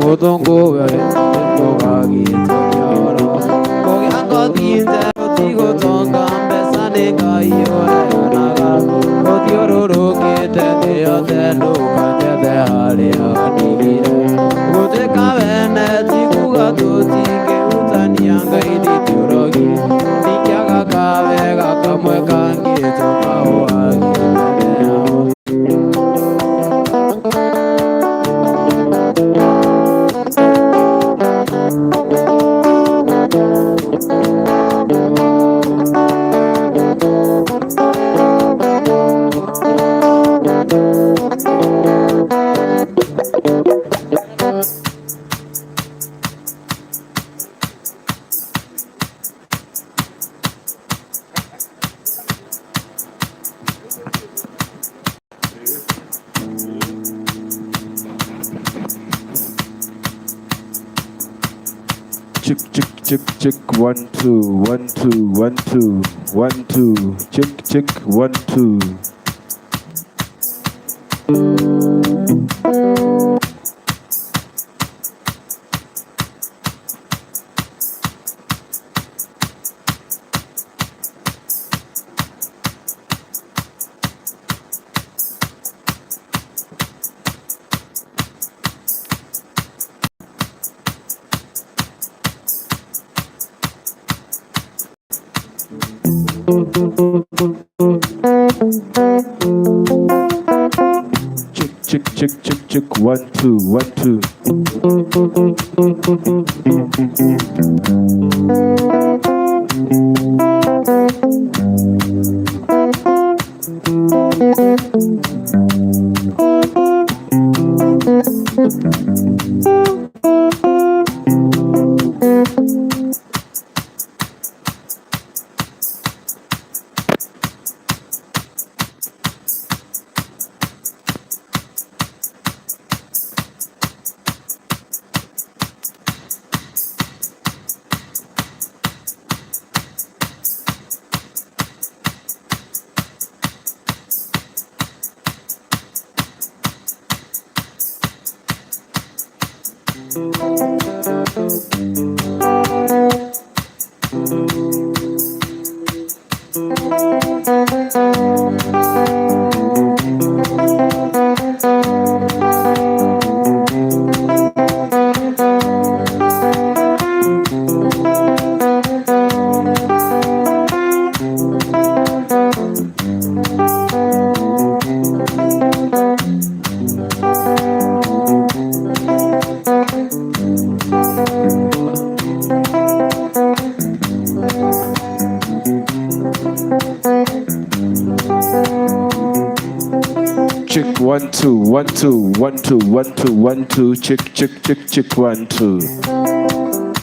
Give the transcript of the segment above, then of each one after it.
Motongo vere Mogagi Tonyoro Mogi Ango Dinze Otigo Tonga Mbesane Kayo Naga Otioro Kete Teote Nuka Tete Hale Anibire Ute Kavene Tikuga Tutike Utani Anga Idi Turogi Nikiaga Kavega Kamwe Kangi Toka Oagi Check 1 2 1 2 1 2 1 2 check 1 2 Check 1 2 1 2 Check 1 2 1 2 1 2 1 2 1 2 check 1 2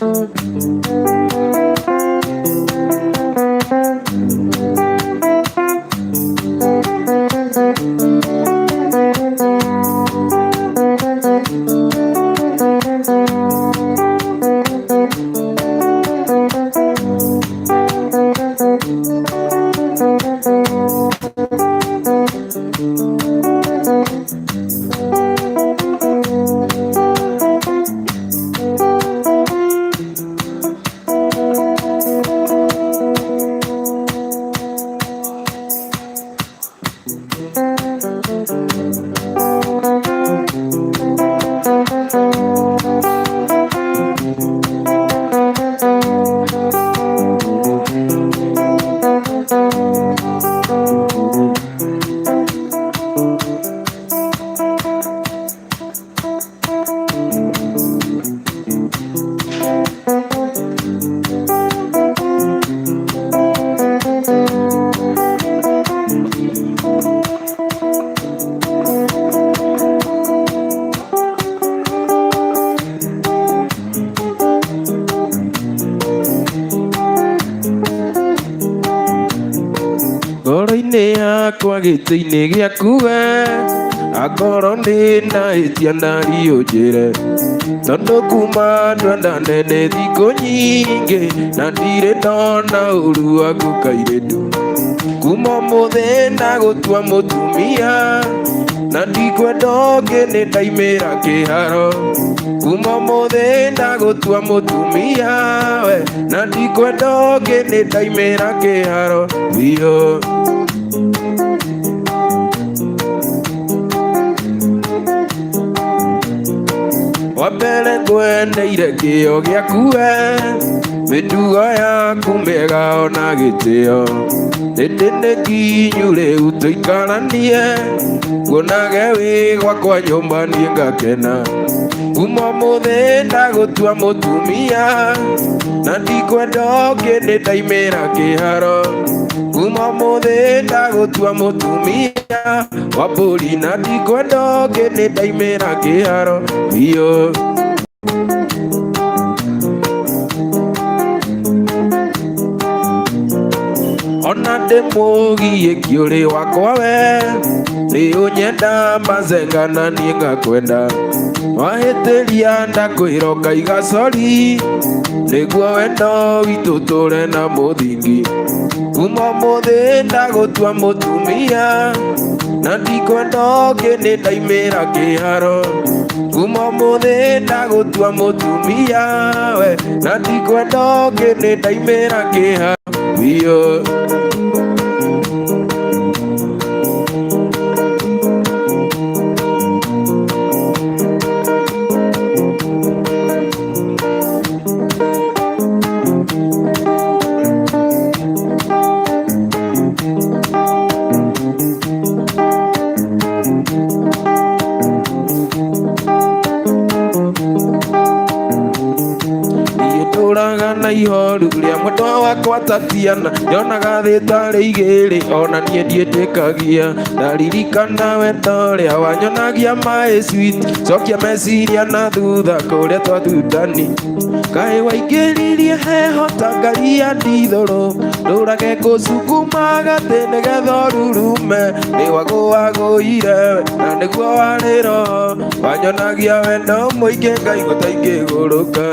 Kwa gĩtĩ-inĩ gĩaku we akorwo ndĩ na hĩtia ndario njĩre tondũ kuma ndwenda nene thikũ nyingĩ na ndirĩ ndona ũru waku kairĩtu kuma ũmũthĩ ndagũtua mũtumia na ndikwenda ũngĩ nĩ ndaimĩra kĩharo kuma mũthĩ ndagũtua mũtumia we na ndikwenda ũngĩ nĩ ndaimĩra kĩharo biũ wambere ngwendeire kĩo gĩaku we mĩtugo yaku mĩega ona gĩtĩo nĩndĩ nĩ nginyu rĩu tũikaranie nguonage wĩ gwakwa nyũmba niĩ ngakena kuma mũthĩ ndagũtua mũtumia na ndikwenda ũngĩ nĩ ndaimĩra kĩharo kuma mũthĩ ndagũtua mũtumia wa mbũri na ndikwenda ũngĩ nĩ ndaimĩra kĩharo biũ ona ndĩmũgiĩki ũrĩ wakwa we nĩ ũnyenda mazengana niĩ ngakwenda wahĩtĩria ndakwĩra ũkaiga cori nĩguo wendo witũ tũre na mũthingi kuma mũthĩ ndagũtua mũtumia na ndikwenda ũngĩ nĩ ndaimĩra kĩharo kuma mũthĩ ndagũtua mũtumia we na ndikwenda ũngĩ nĩ ndaimĩra kĩharo biũ na ihoru rĩa mwendwa wakwa tatiana nyonaga thĩ tarĩ igĩrĩ ona niĩ ndiĩtĩkagia ndaririkana wendo ũrĩa wanyonagia my sweet cokia meciria na thutha kũrĩa twathutani kaĩ waingĩririe heho ta ngaria ndithũrũ ndũrage ngũcukuma gatĩ nĩgetha ũrurume nĩ wagũwagũire na nĩguo warĩ roho wanyonagia wendo mũingĩ ngaigua ta ingĩgũrũka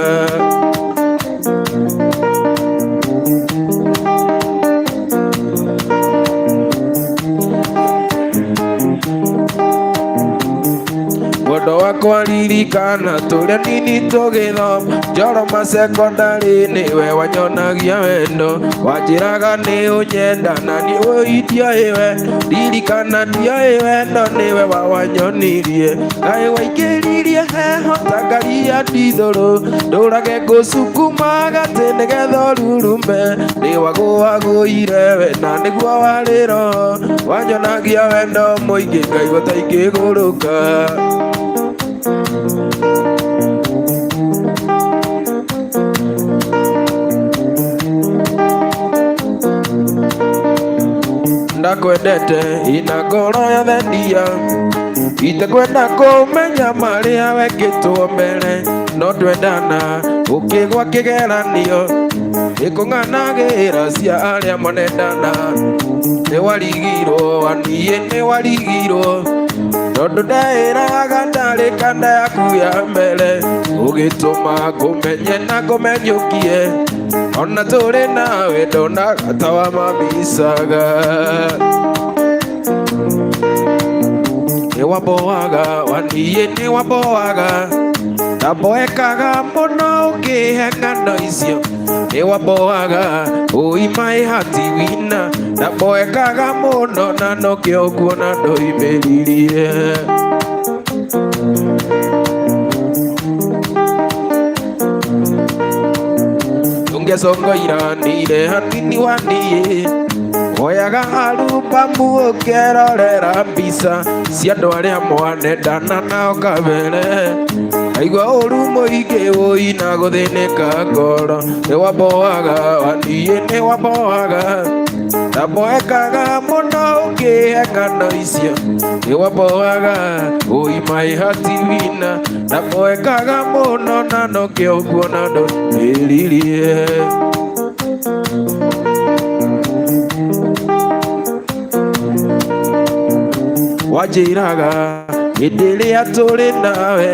mwendo wakwa ririkana tũrĩa nini tũgĩthoma Njoroma secondary nĩwe wanyonagia wendo wanjĩraga nĩ ũnyenda na niĩ ũitia we ririkana ndioĩ wendo nĩwe wawanyonirie kaĩ waingĩririe heho ta ngaria ndithũrũ ndũrage ngũcukuma gatĩ nĩgetha ũrurume nĩ wagũwagũire we na nĩguo warĩ roho wanyonagia wendo mũingĩ ngaigua ta ingĩgũrũka ndakwendete ina ngoro yothe ndia itekwenda kũmenya marĩa wekĩtwo mbere no twendana ũkĩgwa kĩgeranio ĩkũng'anagĩra cia arĩa manendana nĩ warigirwo waniĩ nĩ warigirwo tondũ ndaĩraga ndarĩ kanda yaku ya mbere ũgĩtũma ngũmenye na ngũmenyũkie ona tũrĩ na wendo na gata wa mamicaga nĩ wamboaga waniĩ nĩ wamboaga ndamboekaga mũno ũkĩhe ng'ano icio nĩ wamboaga ũi my heart wina ndamboekaga mũno na nokĩo kuona ndoimĩririe tũngĩcongoira nire hanini wa niĩ oyaga alubamu ũkerorera mbica cia andũ arĩa mwanendana nao kabere aigua ũru mũingĩ ũina gũthĩnĩka ngoro nĩ wamboaga waniĩ nĩ wamboaga ndamboekaga mũno ũkĩhe ng'ano icio nĩ wamboaga ũi my heart wina ndamboekaga mũno na nokĩo kuona ndũmĩririe wanjĩraga hĩndĩ ĩrĩa tũrĩ nawe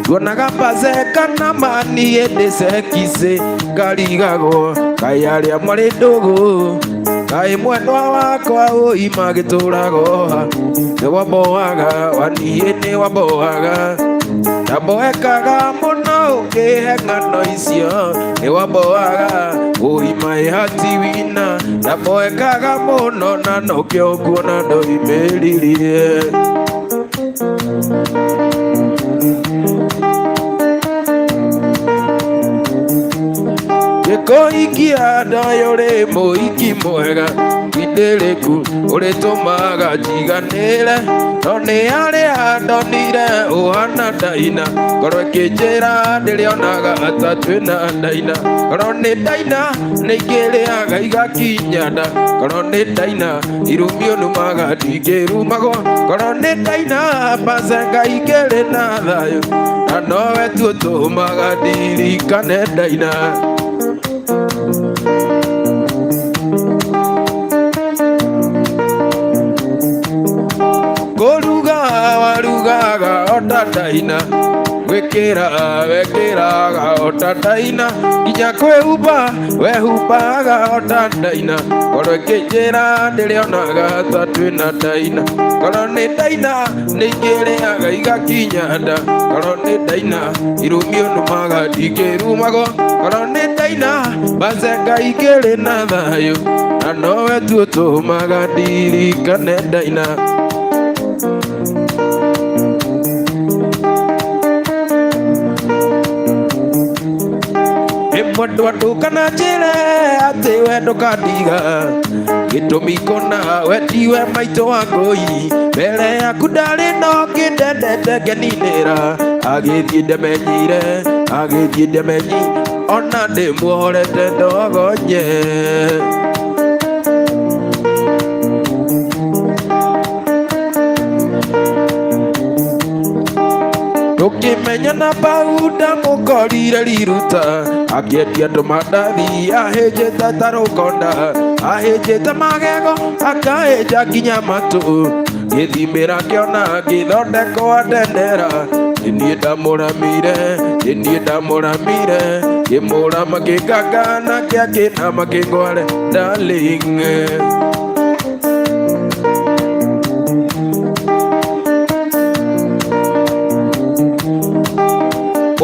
tuonaga mbaceka na mani hĩndĩ cekicĩ ngarigagwo kaĩ arĩa marĩ ndũgũ Ngai mwendwa wakwa ũima gĩtũraga nĩ wamboaga waniĩ nĩ wamboaga ndamboekaga mũno ũngĩhe ng'ano icio nĩ wamboaga ũima ĩhati wina ndamboekaga mũno na nokĩo nguona ndoimĩririe Gĩkũhikia ndoyo rĩ mũhiki mwega windĩrĩku ũrĩtũmaga njiganĩre no nĩ harĩa ndonire ũhana ndaina ngoro ĩkĩnjĩra ndĩrĩonaga ta twĩna ndaina ngoro nĩ ndaina nĩ ingĩrĩaga igakinya nda ngoro nĩ ndaina irumio numaga ndingĩrumagwo ngoro nĩ ndaina mbacenga ingĩrĩ na thayũ na nowe tu ũtũmaga ndirikane ndaina Kũruga warugaga ota ndaina gwĩkĩra wekĩraga ota ndaina nginya kwĩhumba wehumbaga ota ndaina ngoro ĩkĩnjĩra ndĩrĩonaga ta twĩna ndaina ngoro nĩ ndaina nĩ ingĩrĩaga igakinya nda ngoro nĩ ndaina irumio numaga ndingĩrumagwo ngoro nĩ ndaina mbacenga ingĩrĩ na thayũ na nowe tu ũtũmaga ndirikane ndaina Mwendo andũkana njĩre atĩ we ndũkandiga gĩtũmi kũna we tiwe maitũ wa ngũi mbere yaku ndarĩ no ngĩndendete ngeninĩra agĩthiĩ ndemenyi ona ndĩmuohorete ndogonye Ndũkĩmenya na Pauda mũkorire riruta akĩendia andũ mandathi ahĩnjĩte ta rũkonda ahĩnjĩte magego akahĩnja nginya matũ gĩthimĩra kĩona gĩthondeko andendera niĩ ndamũramire ngĩmũrama ngĩngangana kĩakĩnama kĩngware darling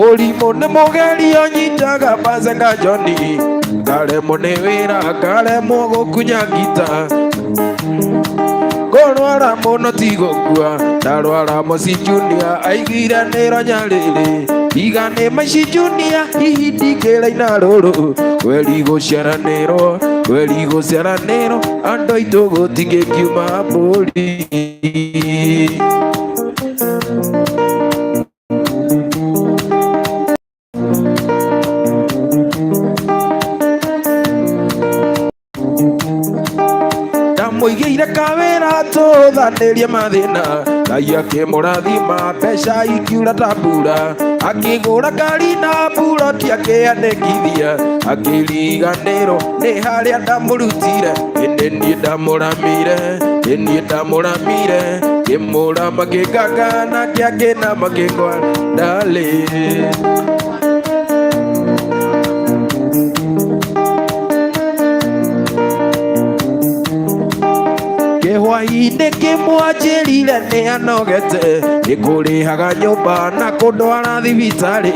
Ũrimũ nĩ mũgerio nyitaga mbacenga njoni ngaremwo nĩ wĩra ngaremwo gũkunya ngita ngũrwara mũno ti gũkua ndarwara mũci Junior aigire nĩronya rĩrĩ iga nĩ maici Junior hihi ndingĩraina rũrũ kweri gũciaranĩrwo andũ aitũ gũtingĩkiuma mbũri Mũigĩire kawĩra tũthanĩrie mathĩna Ngai akĩmũrathima mbeca ikiura ta mbura akĩgũra ngari na mburoti akĩandĩkithia akĩriganĩrwo nĩ harĩa ndamũrutire ĩndĩ niĩ ndamũramire ngĩmũrama ngĩngangana kĩakĩnama kĩngwara darling Hwaĩ-inĩ kĩmwanjĩrire nĩ anogete nĩkũrĩhaga nyũmba na kũndwara thibitarĩ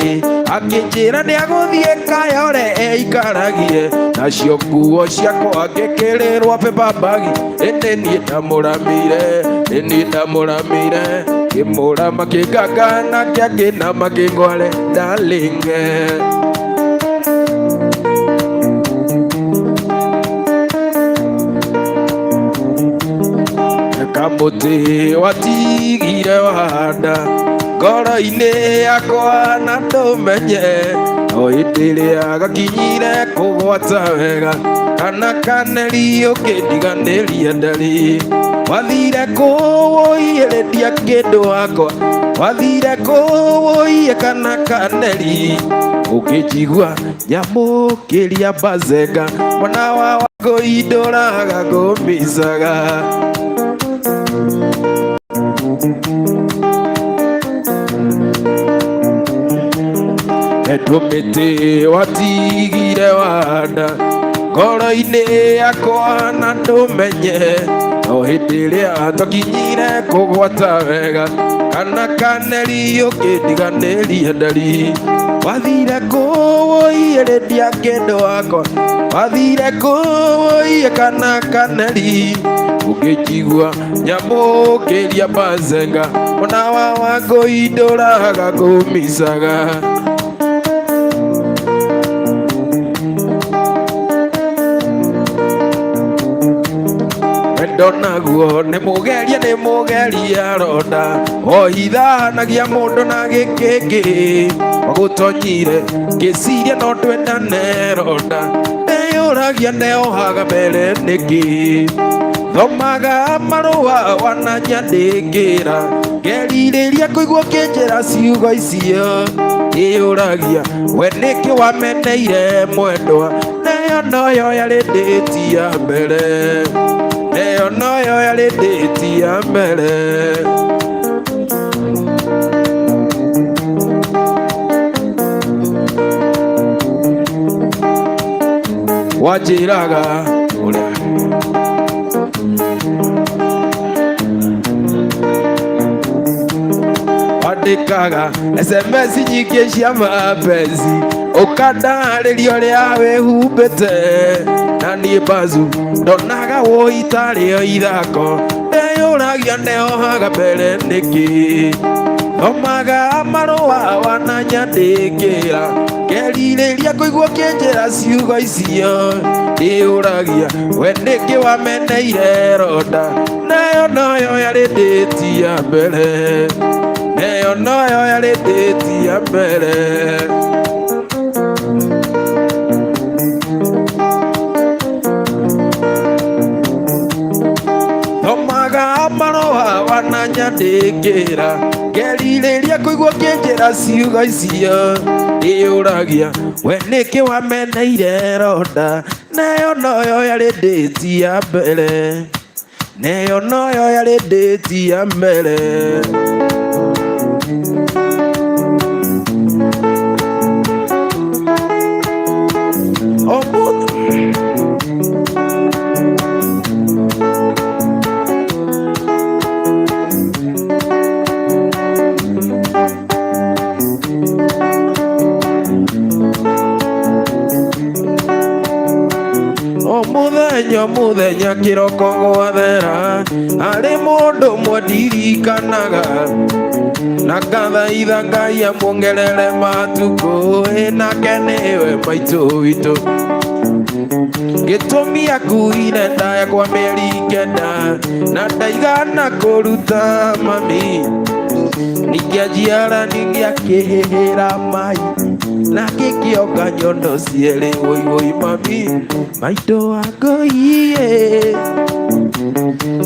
akĩnjĩra nĩagũthiĩ Kayole eikaragie nacio nguo ciakwa ngĩkĩrĩrwo paper bag ĩndĩ niĩ ndamũramire ngĩmũrama kĩngangana kĩakĩnama kĩngware darling Kamũtĩ watigire wanda ngoro-inĩ yakwa na ndũmenye o hĩndĩ ĩrĩa gakinyire kũgwata wega kana kaneri ũkĩndiganĩria ndarĩ wathire kũwũiyĩrĩria kĩndũ wakwa wathire kũwũiye kana kaneri ũkĩnjigua nyamũkĩria mbacenga mwana wa Wangũi ndũraga ngũmicaga Tũmĩtĩ watigire wanda ngoro-inĩ yakwa na ndũmenye no hĩndĩ ĩrĩa tũkinyire kũgwata wega kana kaneri ũkĩndiganĩria ndari wathire kũĩ rĩndia kĩndũ wakwa wathire kũĩ kana kaneri ũngĩjigua nyamũkĩria Bazenga ona wa Wangũi ndũraga kũmicaga naguo nĩ mũgeria ronda o ithanagia mũndũ na gĩkĩngĩ wagũtonyire ngĩciria no twendane ronda ndeyũragia ndeyohaga mbere nĩkĩ thomaga marũa wananyandĩkĩra ngerirĩria kũigua kĩnjĩra ciugo icio ndĩyũragia we nĩkĩ wameneire mwendwa neyo noyo yarĩ ndĩti ya mbere neyo noyo yarĩ ndĩti ya mbere wanjĩraga ũrĩa wandĩkaga SMS nyingĩ cia mapenzi ũkandarĩria ũrĩa wĩhumbĩte na niĩ Bazu ndonaga itarĩo ithako ndeyũragia ndeyohaga mbere nĩkĩ thomaga marũa wananyandĩkĩra ngerirĩria kũigua kĩnjĩra ciugo icio ndĩyũragia we nĩkĩ wameneire ronda neyo noyo yarĩ ndĩti ya mbere neyo noyo yarĩ ndĩti ya mbere marũa wananyandĩkĩra ngerirĩria kũigua kĩnjĩra ciugo icio ndĩyũragia we nĩkĩ wameneire ronda neyo noyo yarĩ ndĩti ya mbere neyo noyo yarĩ ndĩti ya mbere mũthenya kĩroko gwathera harĩ mũndũ ũmwe ndirikanaga na ngathaitha Ngai amũngerere matukũ nake nĩwe maitũ witũ gĩtũmi akuire ndaya kwa mĩeri 9 na ndaigana kũruta mami ningĩanjiara ningĩakĩhĩhĩra mai na gĩkĩonga nyondo cierĩ woi mami maitũ Wangũi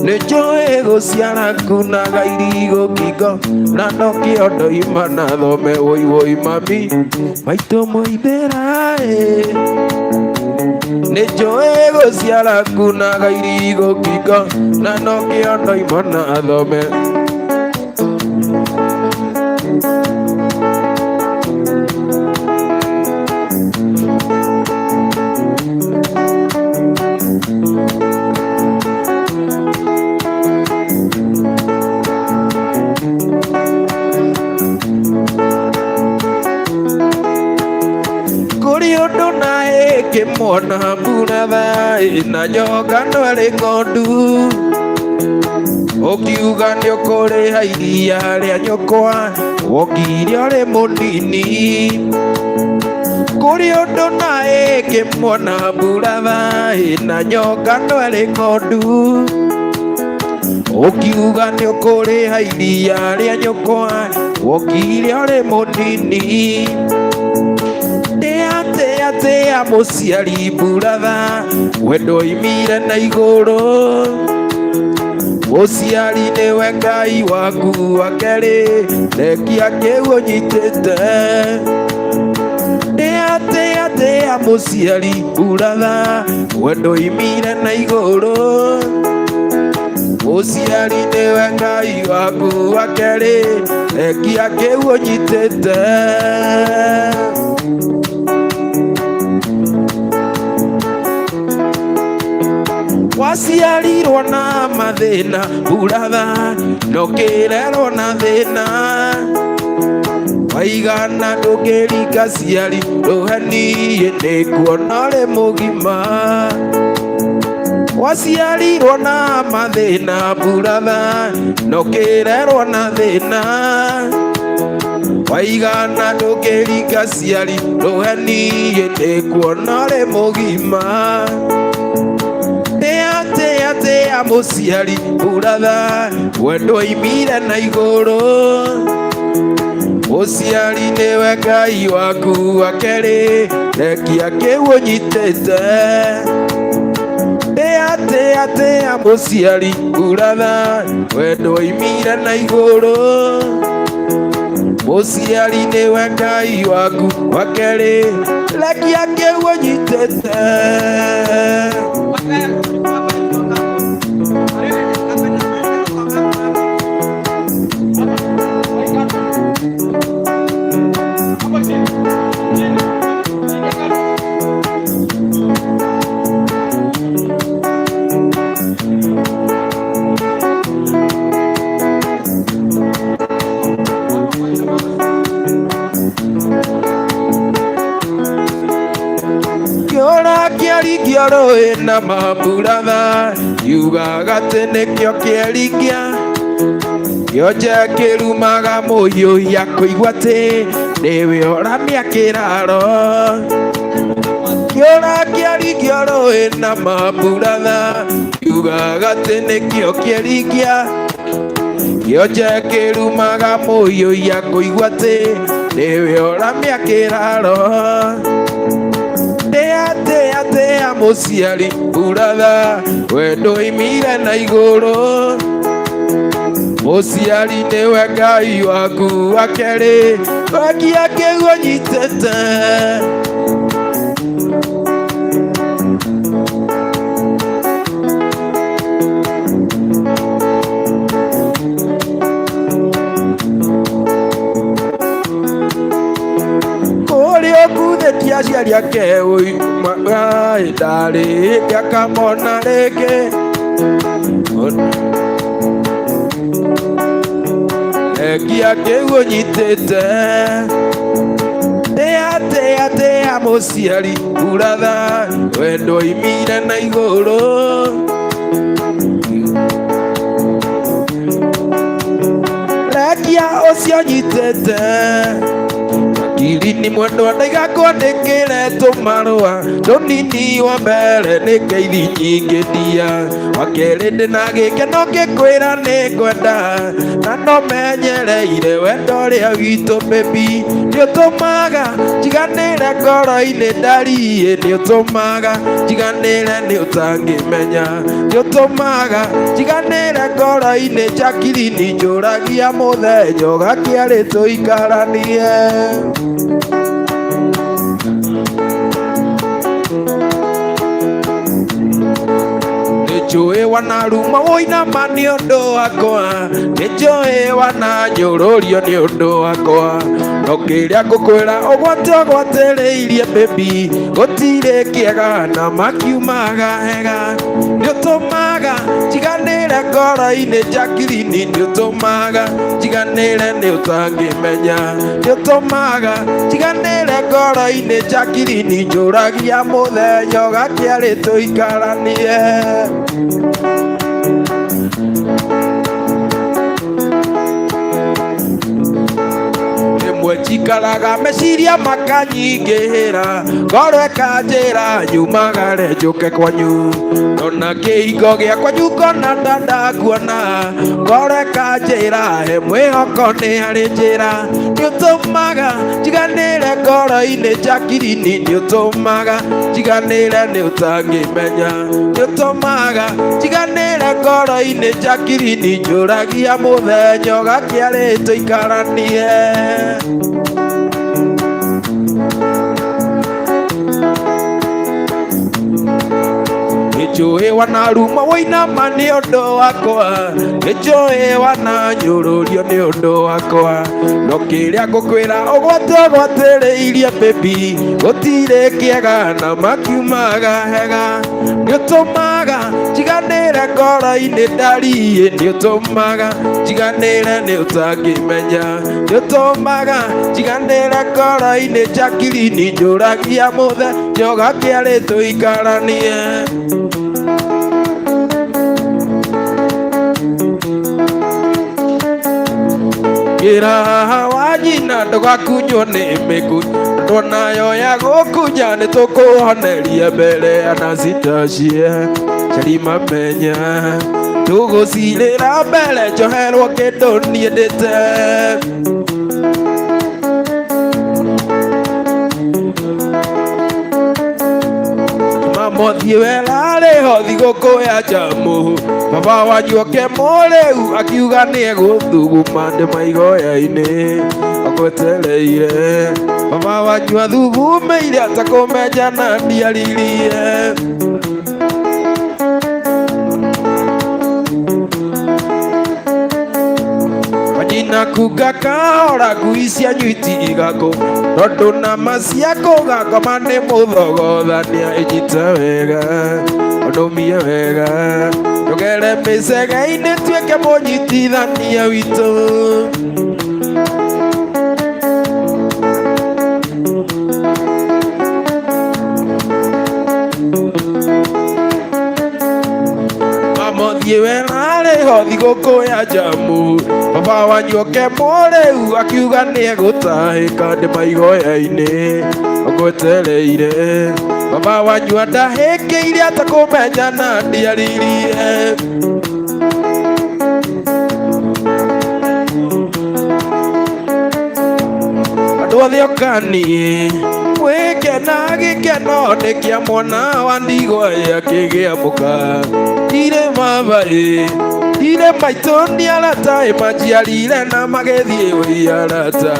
nĩnjũĩ gũciara kunaga irigũ ngingo na no kĩondo ima na thome woi mami maitũ Mũithĩra nĩnjũĩ gũciara kunaga irigũ ngingo na no kĩondo ima na thome kĩmona mbura na nyoka ndwarĩ ng'ondu ũkiuga nĩũkũrĩha iria rĩa nyũkwa wokire ũrĩ mũnini kũrĩ ũndũ naĩ kĩmona mbura na nyoka ndwarĩ ng'ondu ũkiuga nĩũkũrĩha iria rĩa nyũkwa wokire ũrĩ mũnini ya mũciari mburatha wendo imire na igũrũ mũciari nĩwe Ngai waku wa kerĩ rekia kĩu ũnyitĩte ya mũciari mburatha wendo imire na igũrũ mũciari nĩwe Ngai waku wa kerĩ rekia kĩu ũnyitĩte waciarirwo na mathĩna buratha nokĩrerwo na thĩna waigana ndũngĩringa ciari rũheni nĩkuona ũrĩ mũgima waciarirwo na mathĩna buratha nokĩrerwo na thĩna waigana ndũngĩringa ciari rũheni nĩkuona ũrĩ mũgima Tea mũciari buratha wendo imire na igũrũ mũciari nĩwe Ngai waku wa kerĩ rekia kĩu ũnyitĩte tea mũciari buratha wendo imire na igũrũ mũciari nĩwe Ngai waku wa kerĩ rekia kĩu ũnyitĩte Rũĩ na maburatha yugaga atĩ nĩkĩo kĩeringia kĩonje kĩrumaga mũhiũhia kũigua atĩ nĩwe ũramĩa kĩraro kĩora kĩaringio rũĩ na maburatha yugaga atĩ nĩkĩo kĩeringia kĩonje kĩrumaga mũhiũhia kũigua atĩ nĩwe ũramĩa kĩraro Tea mũciari buratha wendo imire na igũrũ mũciari nĩwe Ngai waku wa kerĩ rekia kĩu ũnyitĩte aciari ake ndarĩ ngakamona rĩngĩ rekia kĩu ũnyitĩte tea mũciari buratha wendo imire na igũrũ rekia ũcio ũnyitĩte Kirini mwendo ndaigakwandĩkĩre tũmarũa tũnini wa mbere nĩ ngeithi nyingĩ ndia wa kerĩ ndĩna gĩkeno ngĩkwĩra nĩ ngwenda na no menyereire wendo ũrĩa witũ baby nĩũtũmaga njiganĩre ngoro-inĩ ndariĩ nĩũtũmaga njiganĩre nĩ ũtangĩmenya nĩũtũmaga njiganĩre ngoro-inĩ njakirini njũragia mũthenya ũgakĩarĩ tũikaranie Nĩnjũĩ wanaruma woinama nĩ ũndũ wakwa nĩnjũĩ wananyũrũrio nĩ ũndũ wakwa no kĩrĩa ngũkwĩra ũgwatĩrĩirie baby gũtirĩ kĩega na makiumaga hega nĩũtũmaga njiganĩre ngoro-inĩ njakirini nĩũtũmaga njiganĩre nĩ ũtangĩmenya nĩũtũmaga njiganĩre ngoro-inĩ njakirini njũragia mũthenya ũgakĩarĩ tũikaranie njikaraga meciria makanyingĩhĩra ngoro ĩkanjĩra nyumagare njũke kwanyu ona kĩhingo gĩakwa njukona ndandakuona ngoro ĩkanjĩra he mwĩhoko nĩ harĩ njĩra nĩũtũmaga njiganĩre ngoro-inĩ njakirini nĩũtũmaga njiganĩre nĩ ũtangĩmenya nĩũtũmaga njiganĩre ngoro-inĩ njakirini njũragia mũthenya ũgakĩarĩ tũikaranie Nĩnjũĩ wanaruma woinama nĩ ũndũ wakwa nĩnjũĩ wananyũrũrio nĩ ũndũ wakwa no kĩrĩa ngũkwĩra ũgwatĩrĩirie baby gũtirĩ kĩega na makiumaga hega nĩũtũmaga kora-inĩ ndariĩ nĩ ũtũmaga njiganĩre nĩ ũtangĩmenya nĩ ũtũmaga njiganĩre kora-inĩ njakiri njũragia mũthenya ũgakĩarĩ tũikaranie Gira wa nyina ndũgakunywo nĩ mĩguĩ tũnayoya gũkũ nja nĩ tũkũhoneria mbere ya nacitacie cari mamenya tũgũcirĩra mbere njoherwo kĩndũ niĩ ndĩte Mamothiĩ werarĩho thigũkũ ya Jamũ baba wanyu oke mũrĩu akiuga nĩ egũthuguma ndĩmaigoya-inĩ agwetereire baba wanyu athugumeire atakũmenya na ndiaririe Wanyina kuga kahora ngui cianyu itigakũ tondũ nama cia kũgakoma nĩ mũthogothania ĩnyite wega ũnũmie wega ndũgere mĩcege-inĩ tuĩke mũnyitithania witũ Mamothiĩ werarĩho thigũkũ ya Jamũ baba wanyu oke mũrĩu akiuga nĩ egũtahĩka ndĩmaigoya-inĩ agwetereire baba wanyu andahĩkĩire atakũmenya na ndiaririe andũ othe okaniĩ mwĩkena gĩkeno nĩ kĩa mwana wa ndigwa akĩgĩa mũka ire baba ire maitũ nĩ arata majiarire na magĩthiĩ wĩarata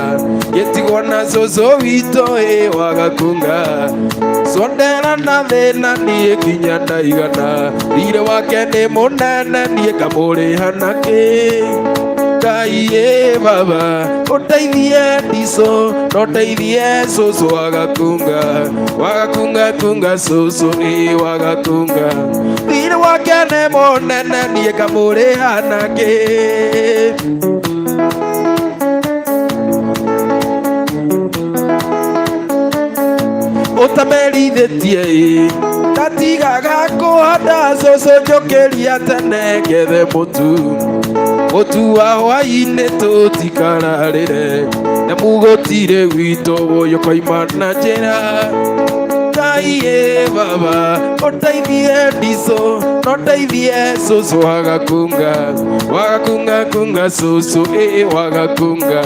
gĩtigwo na cũcũ witũ wagakunga sondera na thĩna niĩ nginya ndaigana ire wake nĩ mũnene niĩ ngamũrĩha na kĩ Ngai baba ũteithie ndico na ũteithie cũcũ wagakunga kunga cũcũ wagakunga thirĩ wake nĩ mũnene niĩ ngamũrĩha na kĩ ũtamerithĩtie ndatigaga kũhanda cũcũ njũkĩria tene ngethe mũtu wa hwaĩ-inĩ tũtikararĩre na mũgũtirĩ witũ ũyũ koima na njĩra Ngai baba ũteithie ndico na ũteithie cũcũ wagakunga kunga cũcũ wagakunga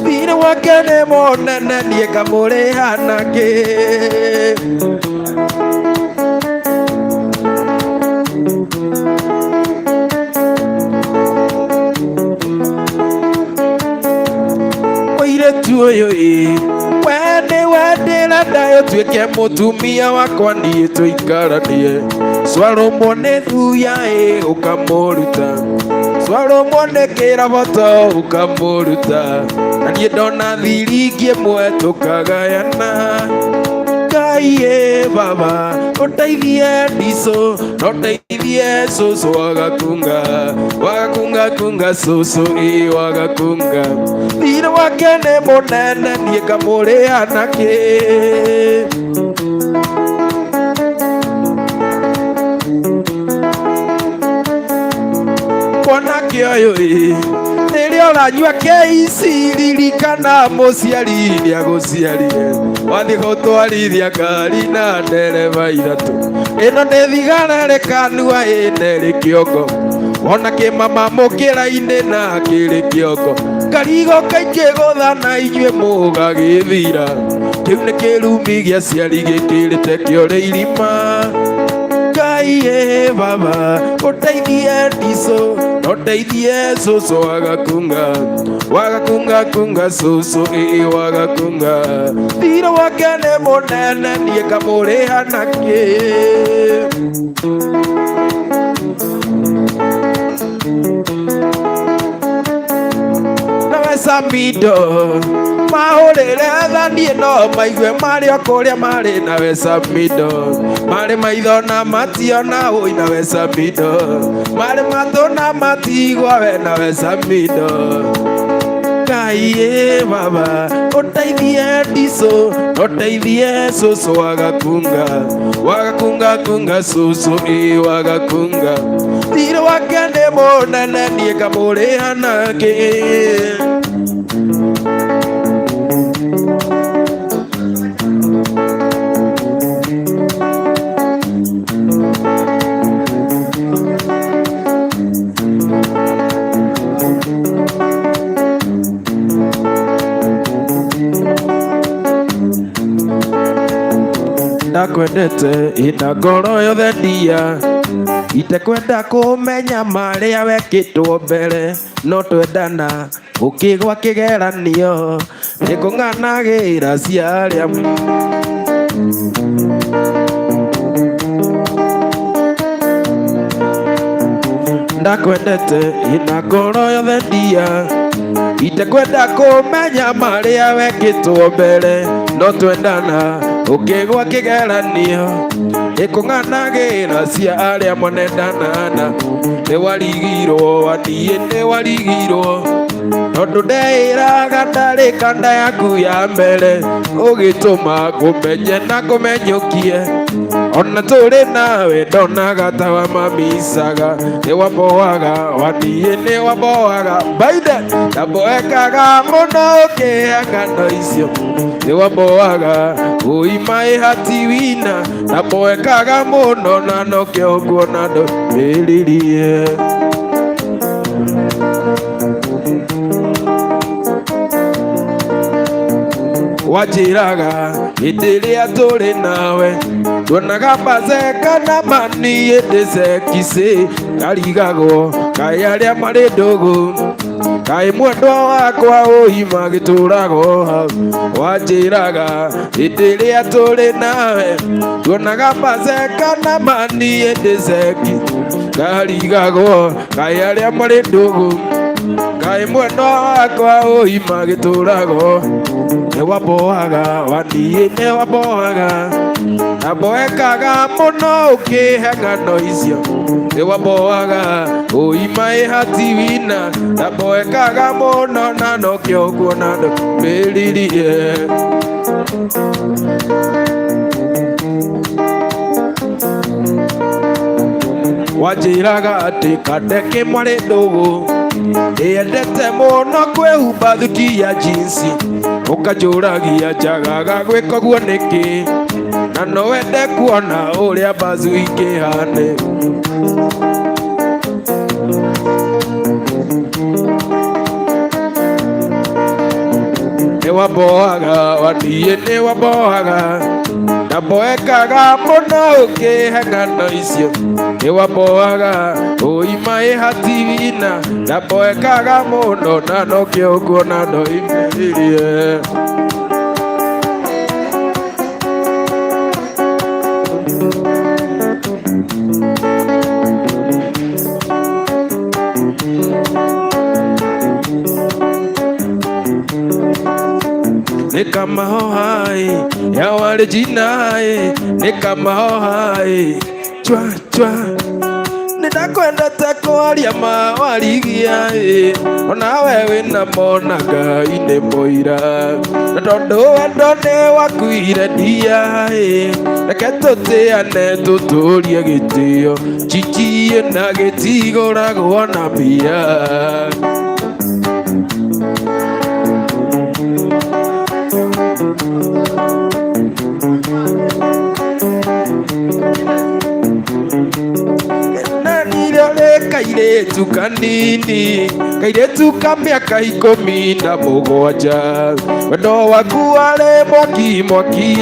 thirĩ wake nĩ mũnene niĩ ngamũrĩha na kĩ Tuyo wende wendĩra ndayo tuĩke mũtumia wakwa niĩ tũikaranie Swaromwo nĩ thuya ũkamũruta Swaromwo nĩ kĩroboto ũkamũruta na niĩ ndona thiringi ĩmwe tũkagayana Ngai baba ũteithie ndico na ũteithie cũcũ wagakunga kunga cũcũ wagakunga thirĩ wake nĩ mũnene niĩ ngamũrĩha na kĩ mwanake ũyũ rĩrĩa ũranyua keici ririkana mũciari nĩagũciarire wathiĩ gũtwarithia ngari na ndereba ithatũ ĩno nĩ thigara rĩkanua ĩnerĩ kĩongo wona kĩmama mũkĩra-inĩ na kĩrĩ kĩongo ngarigo kaingĩ gũtha na inyuĩ mũgagĩthira kĩu nĩ kĩrumi gĩa ciari gĩkĩrĩte kĩore irima Ngai baba ũteithie ndico na ũteithie cũcũ wagakunga kunga cũcũ wagakunga thirĩ wake nĩ mũnene niĩ ngamũrĩha na kĩ Samido mahũrĩre thani ĩno maigue marĩ o kũrĩa marĩ nawe Samido, marĩ maitho na mationa ũi nawe Samido, marĩ matũ na matigua we nawe Samido. Ngai baba ũteithie Diso, ũteithie Cũcũ wagakunga kunga Cũcũ wagakunga, thirĩ wake nĩ mũnene niĩ ngamũrĩha nake. Ndakwendete ina ngoro yothe ndia, itekwenda kũmenya marĩa wekĩtwo mbere, no twendana ũkĩgwa kĩgeranio nĩkũng'anagĩra ciarĩa. Ndakwendete ina ngoro yothe ndia, itekwenda kũmenya marĩa wekĩtwo mbere, no twendana ũkĩgwa kĩgeranio nĩkũng'anagĩra cia arĩa mũnendanana. Nĩwarigirwo waniĩ nĩwarigirwo, tondũ ndeĩraga ndarĩ kanda yaku ya mbere, ũgĩtũma ngũmenye na ngũmenyũkie, ona tũrĩ nawe ndonaga ta wamamicaga. Nĩwamboaga waniĩ nĩwamboaga baide, na mboekaga mũno ũkĩhea ng'ano icio. Nĩwamboaga ũimaĩ hati wina, na mboekaga mũno na noke ũguo na ndũmĩrĩrie. Wanjĩraga hĩndĩ ĩrĩa tũrĩ nawe, tuonaga Bazeka na Mani hĩndĩ Zekise karigagwo, kaĩ arĩa marĩ ndũgũ, kaĩ mwendwa wakwa ũima gĩtũrago hau. Wanjĩraga hĩndĩ ĩrĩa tũrĩ nawe, tuonaga Bazeka na Mani hĩndĩ Zeki karigagwo, kaĩ arĩa marĩ ndũgũ, kaĩ mwendwa wakwa ũima gĩtũrago. Nĩwamboaga waniĩ nĩwamboaga, na mboekaga mũno ũkĩhe ng'ano icio. Nĩwamboaga ũimaĩ hati wina, na mboekaga mũno na noke ũguo na ndũmĩrĩrie. Wanjĩraga atĩ Kandeke mwarĩ ndũgũ, endete mũno kwĩhumba thuti ya jeans, ũkanjũragia njagaga gwĩka ũguo nĩkĩ, na no wende kuona ũrĩa Bazu ingĩhane. Nĩwamboaga waniĩ nĩwamboaga, na mboekaga mũno ũkĩhe ng'ano icio. Nĩwamboaga ũimaĩ hati wina, na mboekaga mũno na noke ũguo na ndũmĩrĩrie. Nikamahohai ya wale jinai, nikamahohai chwa chwa. Nĩndakwenda ta kwaria mawarigia, ona wewe na mona Ngai nĩ mũira, na tondũ wendo nĩ wakuire ndia, reke tũtĩane tũtũrie gĩtĩo, chichie na gĩtigũragwo na mbia. Kairetu kanini, kairetu ka mĩaka 17, wendo waku warĩ mwaki mwaki,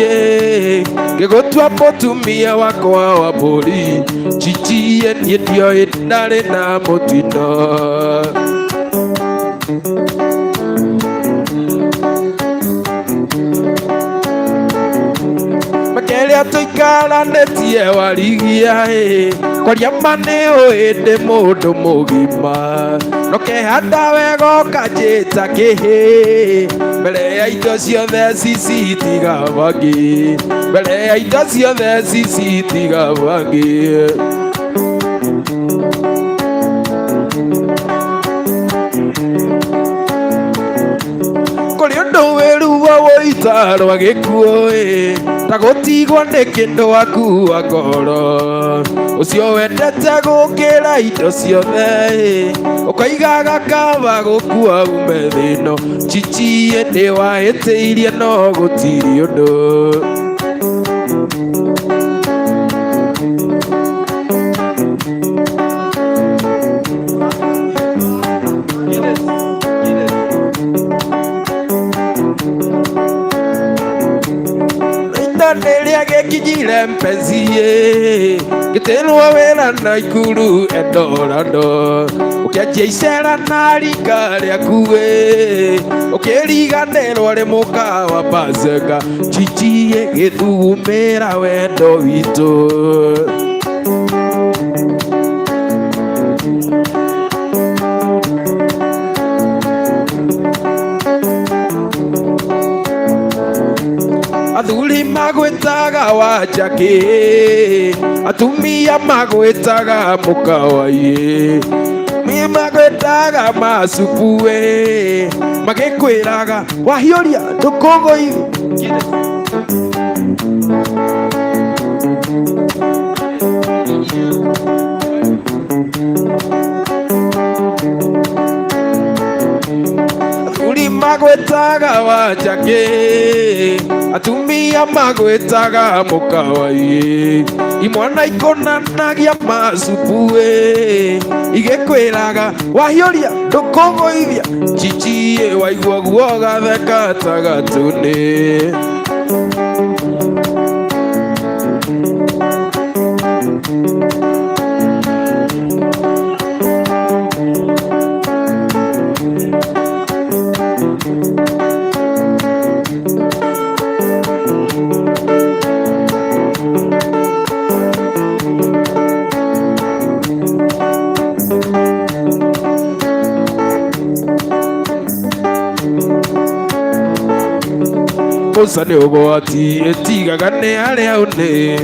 ngĩgũtua mũtumia wakwa wa mbũri, chichie niĩ ndioĩ ndarĩ na mũtino. Makerĩa tũikaranĩtie warigia, Kwaria maneo ende mundu mugima Noke handa wego kajita kihi Mbele ya indo ciothe cici tiga bangi Mbele ya indo ciothe cici tiga bangi Kuri undu wiru wa woita rwa gikuo ta gutigwo ni kindu wakua ngoro ucio wendete gukira indo ciothe ukaigaga kaba gukua ume thino chichie ni wahitiirie no gutiri undu Nelia gekijile mpenzie Gitenwa wera na ikuru Edorado Ukiachia isera na rika liakue Ukiriganirwa le muka wa bazega Chichie githumira wendo witu Athuri magwetaga wajaki Atumia magwetaga mukawai Mi magwetaga masupue Magikwiraga wahioria ndukugo hivi Magwetaga wajake Atumia magwetaga mukawai Imwana ikonanagia masupue Igekwiraga wahioria ndukugoithia Chichie waigua guoga theka tagatune Musane ugwati etigaga ni aria une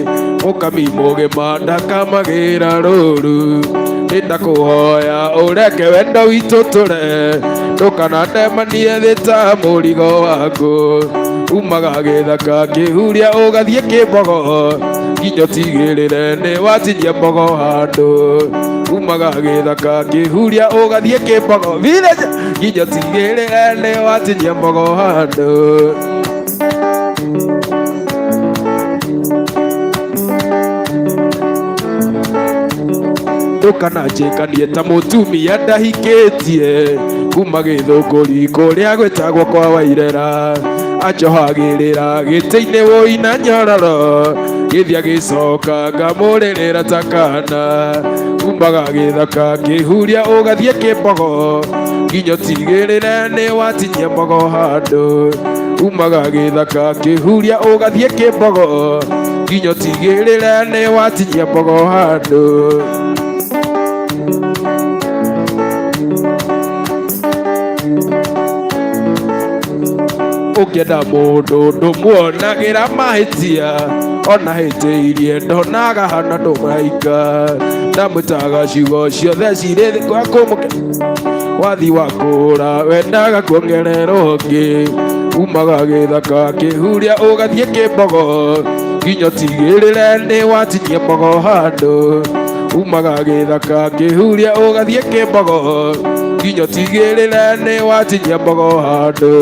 ukamimoge mandaka magira ruru Nindakuhoya ureke wendo witu ture Ndukanandemanie thita murigo waku Umaga githaka kihuria ugathie kimbogo Nginya utigirire ni watinyia mbogo handu Umaga githaka kihuria ugathie kimbogo Village Nginya utigirire ni watinyia mbogo handu Ndukananjikanie ta mutumia ndahikitie Kuma githunguri kuria gwetagwo kwa Wairera Anjohagirira giti-ini woina nyororo Githia gicoka ngamuririra ta kana Umaga githaka kihuria ugathie kimbogo Nginya utigirire ni watinyia mbogo handu Umaga githaka kihuria ugathie kimbogo Nginya utigirire ni watinyia mbogo handu Ukienda mundu ndumuonagira mahitia Ona hitiirie ndonaga hana ndumuraika Ndamwitaga ciugo ciothe cirĩ thĩ kwa kũmũke Wathi wakũra wendaga kuongerera ũngĩ Umaga gĩthaka kĩhuria ũgathie kĩmbogo Nginya ũtigĩrĩre nĩ watinyia mbogo handũ Umaga gĩthaka kĩhuria ũgathie kĩmbogo Nginya ũtigĩrĩre nĩ watinyia mbogo handũ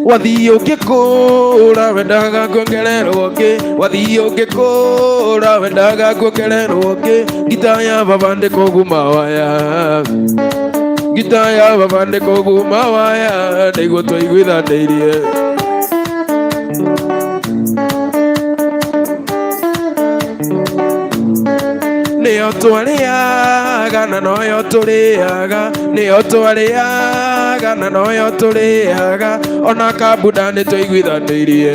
Wathi ũngĩkũra wendaga kuongererwo ũngĩ Wathi ũngĩkũra wendaga kuongererwo ũngĩ Ngita ya baba ndĩkũguma waya Ngita ya baba ndĩkũguma waya Nĩguo twaiguithanĩirie nĩo twarĩaga na noyo tũrĩaga, nĩo twarĩaga na noyo tũrĩaga, ona kabunda nĩ tũiguithanĩirie,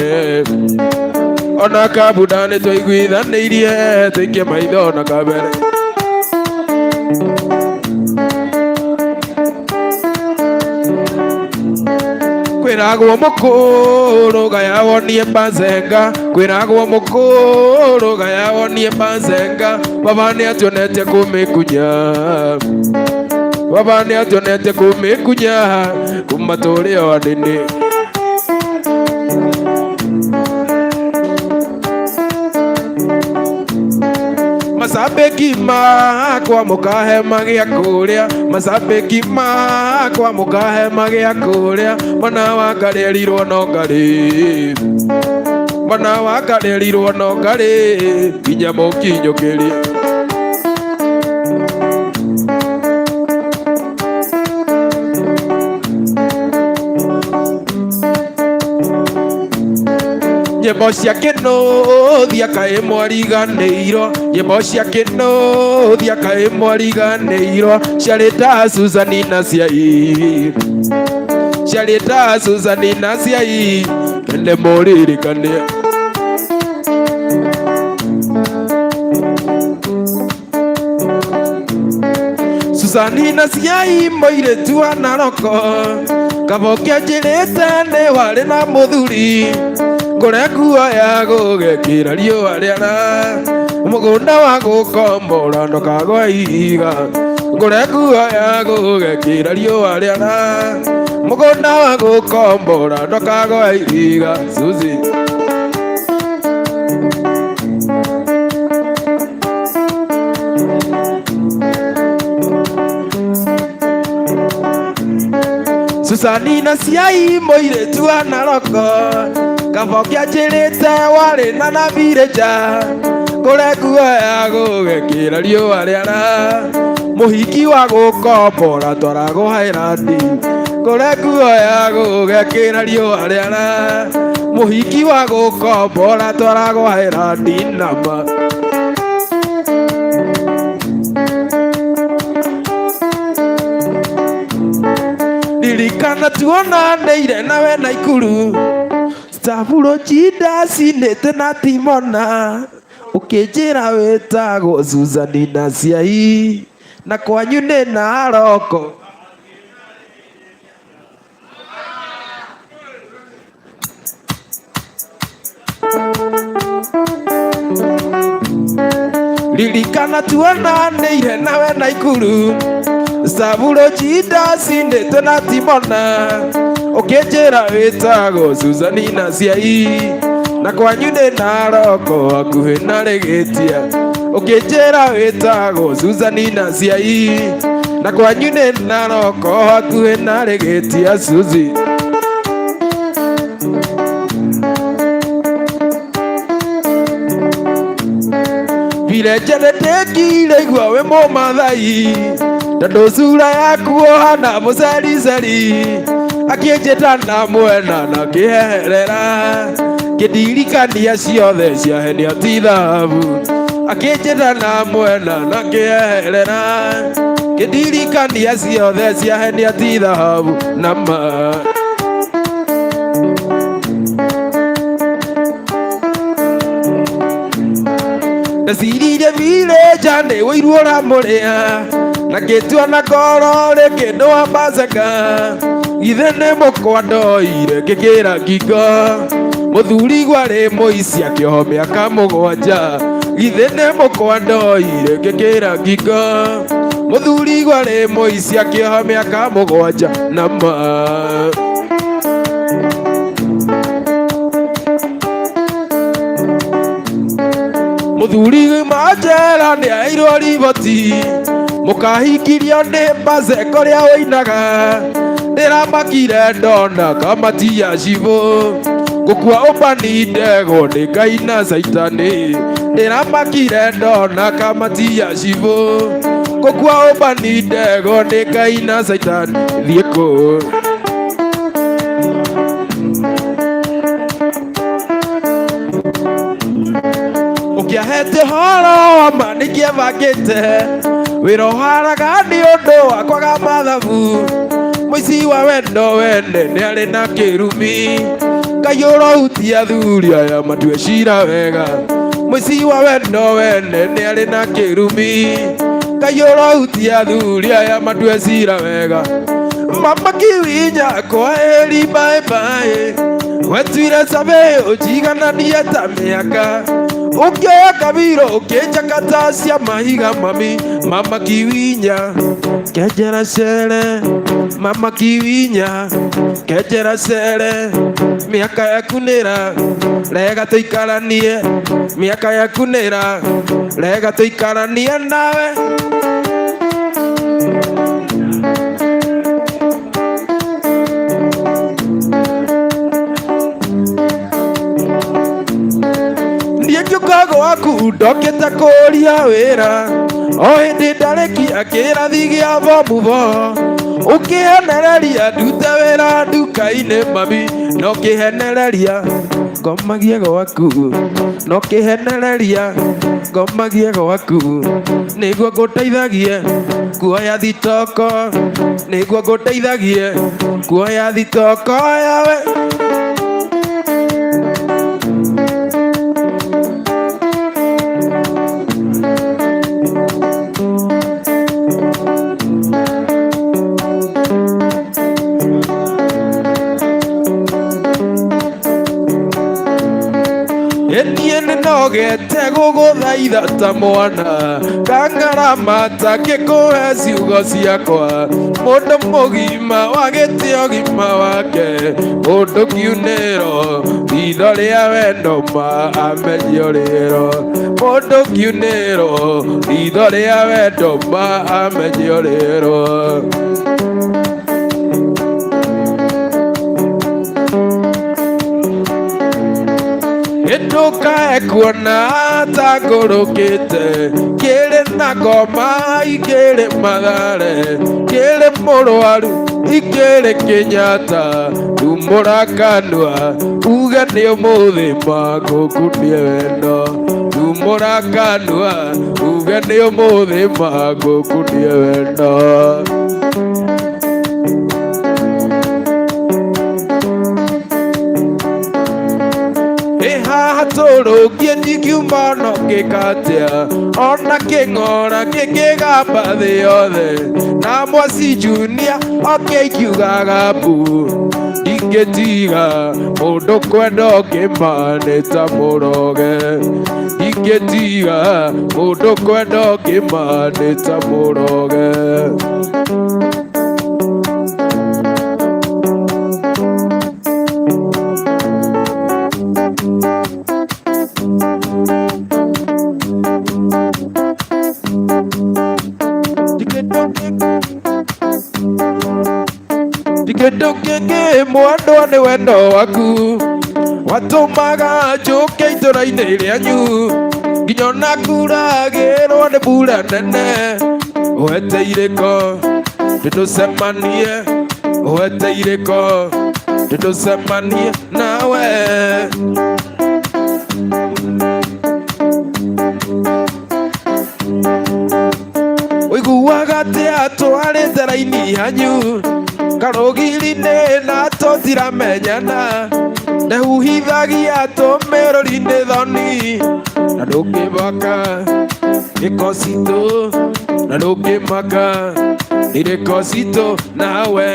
ona kabunda nĩ tũiguithanĩirie, tũikie maitho na kabere. Kwĩragwo mũkũrũ gaya wonie Bazenga, kwĩragwo mũkũrũ gaya wonie Bazenga, baba nĩ ationete kũmĩkunya, baba nĩ ationete kũmĩkunya kuma tũrĩ o anene. Masabiki makwa mũkahe magĩa kũrĩa, masabiki makwa mũkahe magĩa kũrĩa, mwana wa ngarerirwo no ngarĩ, mwana wa ngarerirwo no ngarĩ, nginya mũkinyũkĩrie. Nyĩmbo cia kĩnũthia kaĩ mwariganĩirwo, nyĩmbo cia kĩnũthia kaĩ mwariganĩirwo, ciarĩ ta Susani na Ciai, ciarĩ ta Susani na Ciai, ende mũririkanie. Susani na Ciai mũirĩtu wa Naroko, kabo kĩanjĩrĩte nĩ warĩ na mũthuri, ngũre nguo ya gũgekĩra riũa rĩara, mũgũnda wa gũkombora ndũkagwe ihiga, ngũre nguo ya gũgekĩra riũa rĩara, mũgũnda wa gũkombora ndũkagwe ihiga. Suzi Susani na Ciai mũirĩtu wa Naroko, kabo kĩanjĩrĩte warĩ na nabirĩ nja, ngũre nguo ya gũgekĩra riũa rĩara, mũhiki wa gũkombora twaragwo Hairandi, ngũre nguo ya gũgekĩra riũa rĩara, mũhiki wa gũkombora twaragwo Hairandi nama. Ririkana tuonanĩire nawe Naikuru, Staburo ndacinĩte na Timona, ũkĩnjĩra wĩtagwo Susani na Ciai, na kwanyu nĩ Naroko. Ririkana tuonanĩire nawe Naikuru, Staburo ndacinĩte na Timona, ũkĩnjĩra wĩtagwo Susani na Ciai, na kwanyu nĩ Naroko hakuhĩ na Rĩgĩtia, ũkĩnjĩra wĩtagwo Susani na Ciai, na kwanyu nĩ Naroko hakuhĩ na Rĩgĩtia. Suzi vile njenete ngĩigua wĩ Mũmathai, tondũ cura yaku ũhana mũcericeri, akĩnjĩta na mwena na kĩherera, kĩndirikania ciothe cia henia ti thahabu, akĩnjĩta na mwena na kĩherera, kĩndirikania ciothe cia henia ti thahabu nama. Ndaciririe vileja nĩ wĩirwo ũramũrĩa, na ngĩtua na ngoro rĩ kĩndũ wa Bazenga, githĩ nĩ mũkwa ndoire ngĩkĩra ngingo, mũthuri gwarĩ mũici akĩohwo mĩaka 7, githĩ nĩ mũkwa ndoire ngĩkĩra ngingo, mũthuri gwarĩ mũici akĩohwo mĩaka 7 nama. Mũthuri manjera nĩ airwo riboti, mũkahingirio nĩ Bazenga ũrĩa ũinaga, ndĩramakire ndona kamati ya cibũ, gũkua ũmbani ndegwo nĩ Ngai na Saitani, ndĩramakire ndona kamati ya cibũ, gũkua ũmbani ndegwo nĩ Ngai na Saitani. Thiĩ kũ ndiahete horo ma nikiebangite wira uharaga ni undu wa kwaga mathabu muici wa wendo wene ni ari na kirumi Ngai urohutia athuri aya matue cira wega muici wa wendo wene ni ari na kirumi Ngai urohutia athuri aya matue cira wega Mama Kiwinya kwaheri bye bye wetuire sabe ujiganania ta miaka ukioya kabiro ukijakata cia mahiga mami Mama Kiwinya kenjera cere Mama Kiwinya kenjera cere miaka yaku nira rega tuikaranie miaka yaku nira rega tuikaranie nawe Kago waku ndokete kuria wira o hindi ndareki akirathi gia bomubo ukihenereria ndute wira nduka-ini mami no kihenereria ngomagie gwaku no kihenereria ngomagie gwaku niguo nguteithagie kuoya thitoko niguo nguteithagie kuoya thitoko yawe Etienne nogete guguthaitha ta mwana kangaramata ngikuhe ciugo ciakwa mundu mugima wa gitio gima wake mundu kiuniro ritho ria wendo ma amenyio riro mundu kiuniro ritho ria wendo ma amenyio riro Ndukae kuona ta ngurukite kiri na ngoma ikiri mathare kiri murwaru ikiri kinyata ndumura kanua uge ni umuthi magukunie wendo ndumura kanua uge ni umuthi magukunie wendo Tũrũngie ndikiuma no ngĩkatia ona kĩng'ora kĩngĩgamba thĩ yothe na Mwasi Junior ikiugaga mbu ndingĩtiga mũndũ kwenda ũngĩma nĩ ta mũroge ndingĩtiga mũndũ kwenda ũngĩma nĩ ta mũroge Ndukenge mwandwa ni wendo waku watumaga njuke itũra-inĩ rĩanyu nginya ona kuragĩrwo nĩ mbura nene ũhete irĩko ndĩtũcemanie ũhete irĩko ndĩtũcemanie nawe ũiguaga atĩa twarĩte raini hanyu karũgiri-inĩ na tũtiramenyana ndehuhithagia tũmĩrũri-inĩ thoni na ndũngĩmaka gĩko citũ na ndũngĩmaka irĩko citũ nawe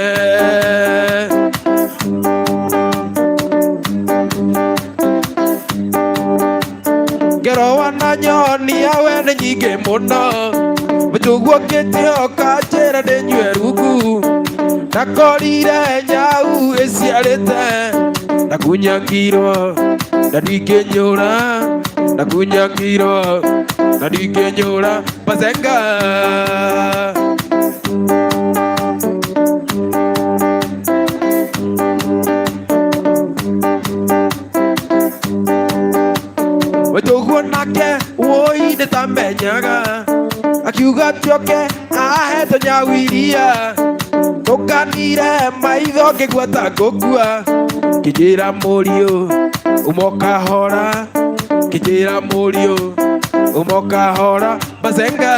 ngero na nyoni yawe nĩ nyingĩ mũno mũtũguo kĩtioka njĩra ndĩnyue rungu nakorire nyau ĩciarĩte ndakunyangirwo na ndingĩnyũra ndakunyangirwo na ndingĩnyũra Bazenga mũtũguo nake woi ndĩtamenyaga akiuga tioke ahetwo nyau iria tukanire maitho ngĩgua ta ngũkua ngĩnjĩra mũriũ umoka hora kijira murio umoka hora basenga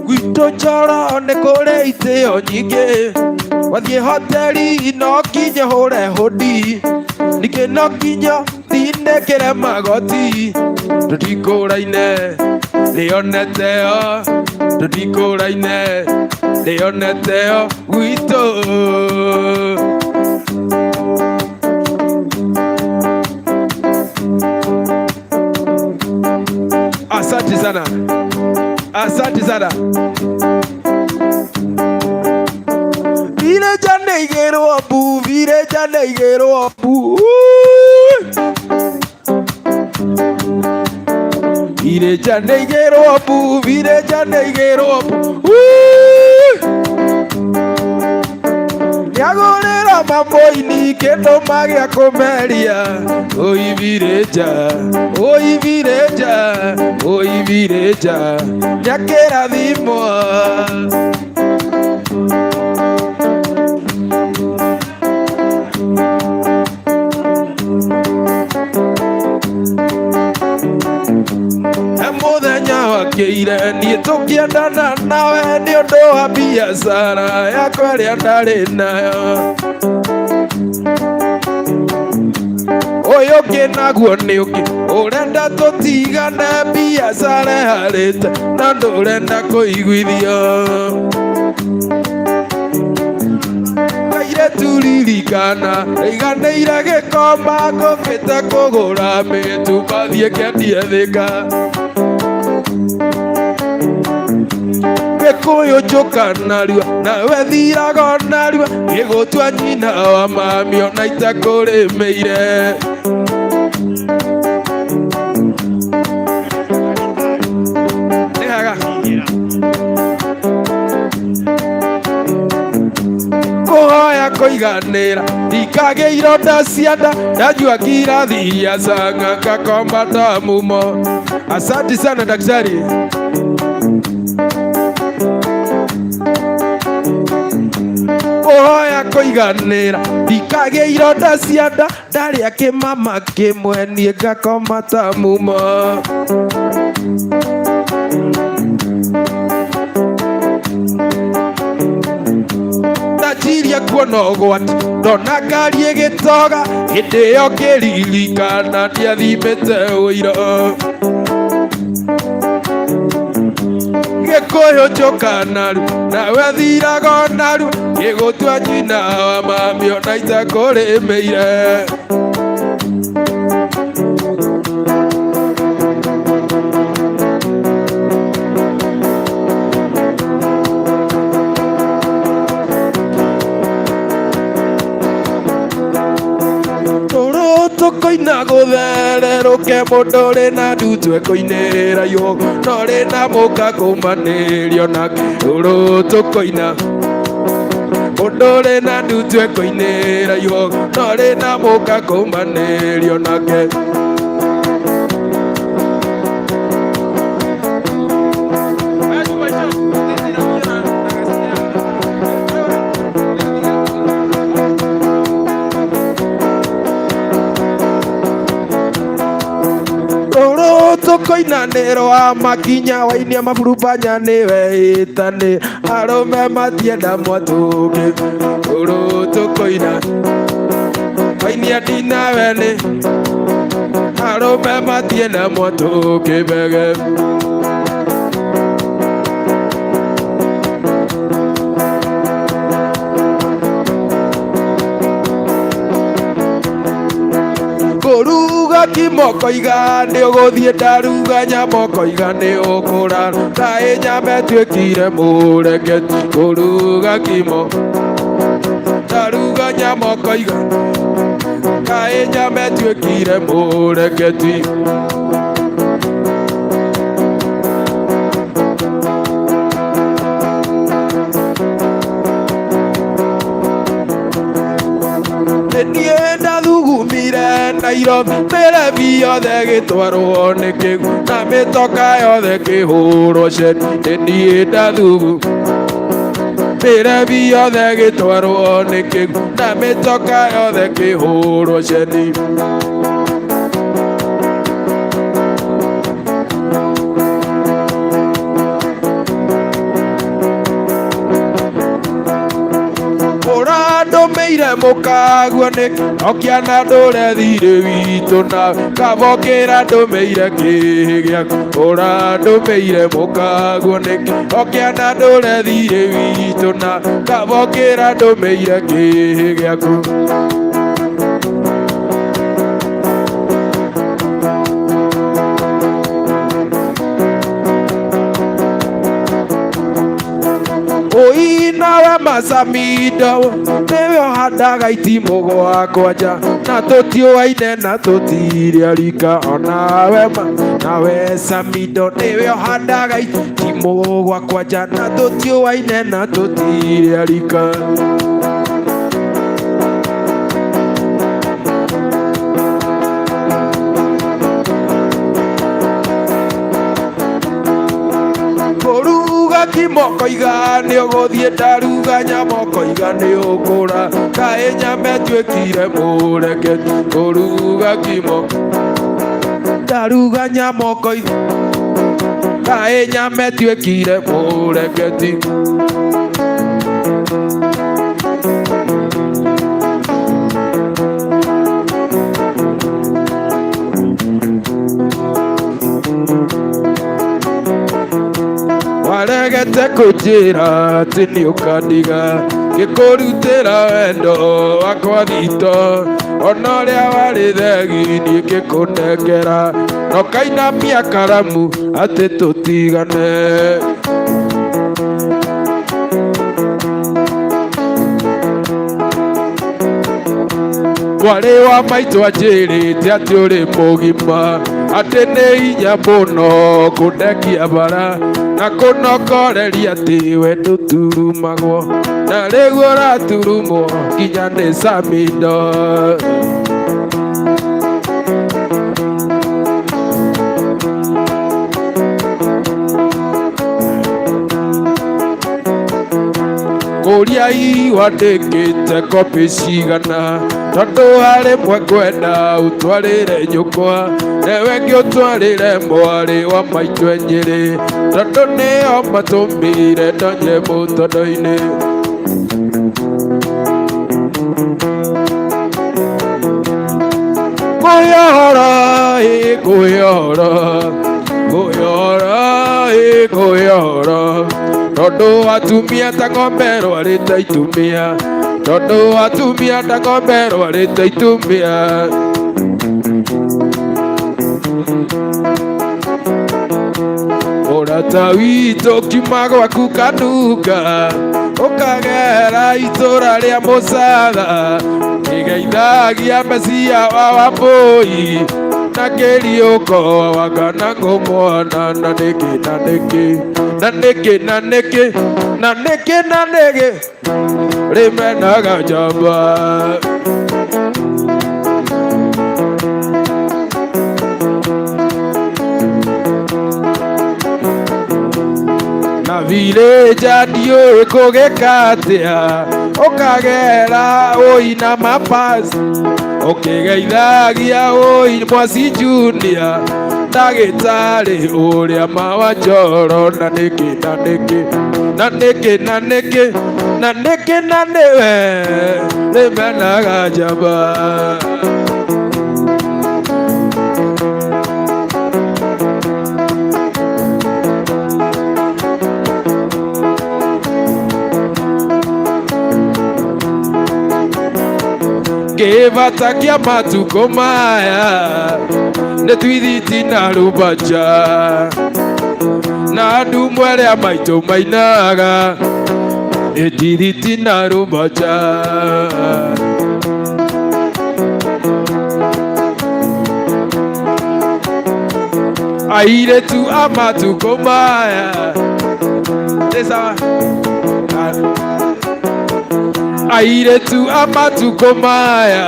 gwito choro ne kore iteo nyingi wathie hoteli no kinye hore hodi nike no kinyo tinekere magoti tutikuraine leoneteo tutikuraine leoneteo gwito asante sana asante sana vile jane igero abu vile jane igero abu vile jane igero abu vile jane igero abu yagorera mamboini kendo magia komeria oi vireja oi vireja oi vireja yakera dhimo Keira ni tukiendana nawe ni undu wa biacara yakwa ria ndari nayo uyu kinaguo ni uki urenda tutigane biacara harite na ndurenda kuiguithio kaire turirikana iganeire gikoma ngukite kugura mitu kathie kendie thika Gikuyu njuka narua nawe thiraga narua gigutua nyina wa mami ona itakurimeire kuhoya kuiganira ndikage ironda cia nda ndanyua ngirathi ya canga ngakomba ndamumo. Asante sana daktari. Kuhoya kuiganira ndikage ironda cia nda ndaria kimama kimwe nie ngakoma tamumo. Ndaciria kuona ũgwati ndona ngari ĩgĩtoga hĩndĩ ĩyo ngĩririkana ndiathimĩte ũira. Gĩkũyũ njoka naru nawe thiraga naru gĩgũtua nyina wa mami ona itakũrĩmĩire. Koina gutherũke mũndũ ũrĩ na ndutu ekũinĩra yo no rĩ na mũka kũmanĩrio nake rũrũ tũkoina. Mũndũ ũrĩ na ndutu ekũinĩra yo no rĩ na mũka kũmanĩrio nake. Koinanĩro wa makinya wainia maburubanya nĩwe ĩtane arũme matienda mwatũke rũrũ tũkoina wainia ndinawe nĩ arũme matienda mwatũke mbege. Kũruga kimoko iga nĩ ũgũthiĩ ndaruga nyamoko iga nĩ ũkũra kaĩ nyama ĩtuĩkire mũrengeti. Kũruga kimo ndaruga nyamoko iga kaĩ nyama ĩtuĩkire mũrengeti. Niĩ ndathugumire Nairobi mĩrebi yothe gĩtwarwo nĩ kĩguũ na mĩtoka yothe kĩhũrwo ceni. Niĩ mĩrebi yothe gĩtwarwo nĩ kĩguũ na mĩtoka yothe kĩhũrwo ceni. Ũrandũmĩire mũkaguo nĩkĩ okia na ndũre thirĩ witũ na kabokĩra ndũmĩire kĩhĩ gĩaku. Ũrandũmĩire mũkaguo nĩkĩ okia na ndũre thirĩ witũ na kabokĩra ndũmĩire kĩhĩ gĩaku. Nawe Masamido niwe ũhandaga itimũ gwakwa nja na tũtiũaine na tũtirĩ arika. Nawe Samido niwe ũhandaga itimũ gwakwa nja na tũtiũaine na tũtirĩ arika. Moko igane ũgũthiĩ ndaruga nyamoko igane ũkũra kaĩ nyame tuĩkire mũreketi. Kũruga kimoko ndaruga nyamoko kaĩ nyame tuĩkire mũreketi. Waregete kũnjĩra atĩ nĩũkandiga ngĩkũrutĩra wendo wakwa thito ona ũrĩa warĩ thegi niĩ ngĩkũnengera na ũkainamia karamu atĩ tũtigane. Mwarĩ wa maitũ anjĩrĩte atĩ ũrĩ mũgima atĩ nĩ hinya mũno kũndekia bara na kũnokoreria atĩ we ndũturumagwo na rĩu ũraturumwo nginya nĩ Samido. Kũria wandĩkĩte kopi cigana tondũ harĩ mwe ngwenda ũtwarĩre nyũkwa newe ngĩ ũtwarĩre mwarĩ wa maitũ Nyĩrĩ tondũ nĩo matũmire ndonye mũtondo-inĩ. Ngũyora ngũyora tondũ atumia ta ng'ombe rwarĩte itumia. Tondũ atumia ta ng'ombe rwarĩte itumia. Mũrata witũ kiuma gwaku kanunga ũkagera itũra rĩa Mũcatha kĩgeithagia Mesia wa Wambũi na kĩriũko wa Kanangũ mwana na nĩkĩ rĩmenaga njamba. Na vileja ndiũĩ kũgĩka atĩa ũkagera ũina mapasi ũkĩgeithagia ũi Mwasi Junior ndagĩtarĩ ũrĩa mawa Njoro na nĩkĩ nĩwe rĩmenaga njamba. Kĩbata kĩa matukũ maya nĩ twithiti na rũmbaca na ndumwe rĩa maitũ mainaga nĩ twithiti na rũmbaca. Airĩtu a matukũ maya nĩ sawa. Airĩtu a matukũ maya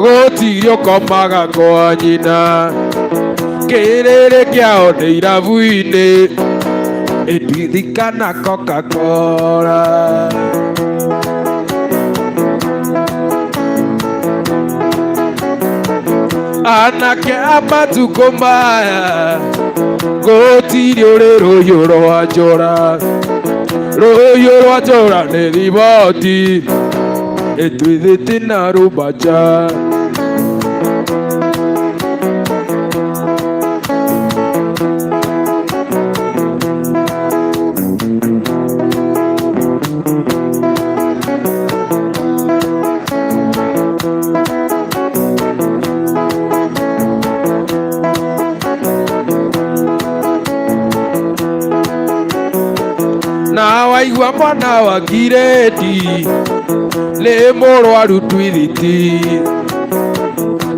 gũtirĩ ũkomaga kwa nyina kĩrĩrĩ kĩao nĩ irabu-inĩ Etwithikana Coca-Cola. Anake amatuko maya gotiri ore royo rwajora ne riboti etwithiti na rubacha na waigua mwana wa giredi nĩ mũrwaru twithiti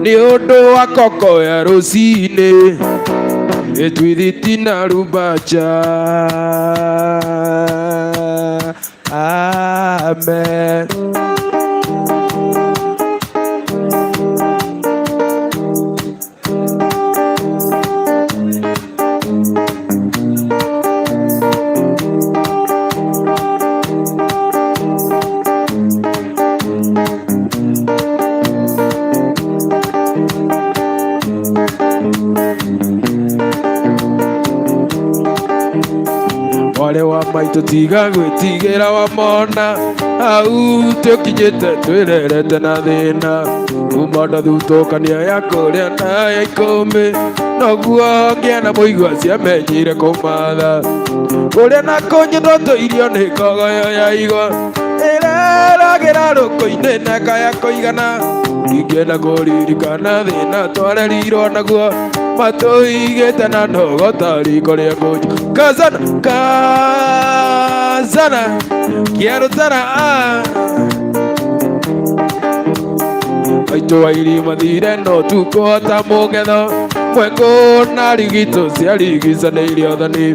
nĩ ũndũ wa koko ya rũcinĩ twithiti na rubacha. Amen. Wale wa maitu tiga gwĩtigĩra wamona au tũkinyĩte twĩrerete na thĩna kuma ndathutũkania ya kũrĩa na ya ikũmi noguo ngĩana mũigua ciamenyire kũmatha kũrĩa na kũnyithwo tũirio nĩ kogoyo ya igwa ĩreragĩra rũkũ-inĩ na kaya kũigana ingĩenda kũririkana thĩna twarerirwo naguo matũigĩte na nogota riko rĩa ngũnju kazana kĩarũtara aitũ wa irima thire no tukũhota mũngetho mwengũ na rigitũ ciarigicanĩire othani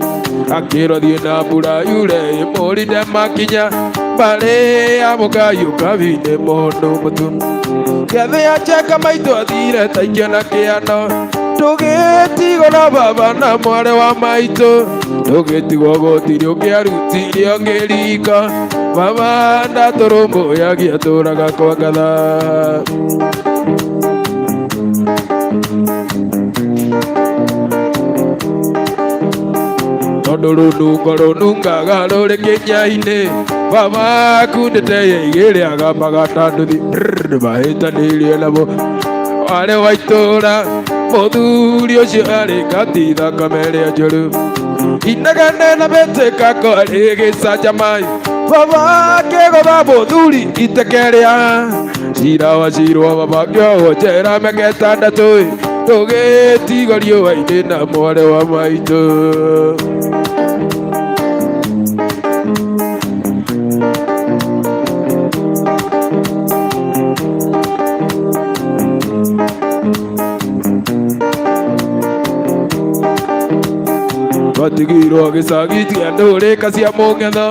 akĩrwo thiĩ na mbura yure ĩmũrinde makinya mbarĩ ya mũkayu kabi-inĩ mũndũ mũtu gĩathĩ acheka maitũ athire taikio na kĩano tũgĩtigwo na baba na mwarĩ wa maitũ tũgĩtigwo gũtirĩ ũngĩarutirie ũngĩrika baba ndatũrũmbũyagia tũraga kwa ngatha tondũ rũnungo rũnungaga rũrĩ kĩnya-inĩ baba kundĩte igĩrĩaga magatanduthi mahĩtanĩirie namo warĩ wa itũũra mũthuri ũcio arĩ ngati thakame ĩrĩa njũru inegene na mbĩtĩka kwarĩ gĩcanjamai baba akĩgũtha mũthuri iteke rĩa cira wa cirwo baba akĩohwo njera mĩaka ĩtandatũ tũgĩtigwo riũa-inĩ na mwarĩ wa maitũ. Twatigirwo gĩcagithia ndũrĩka cia mũngetho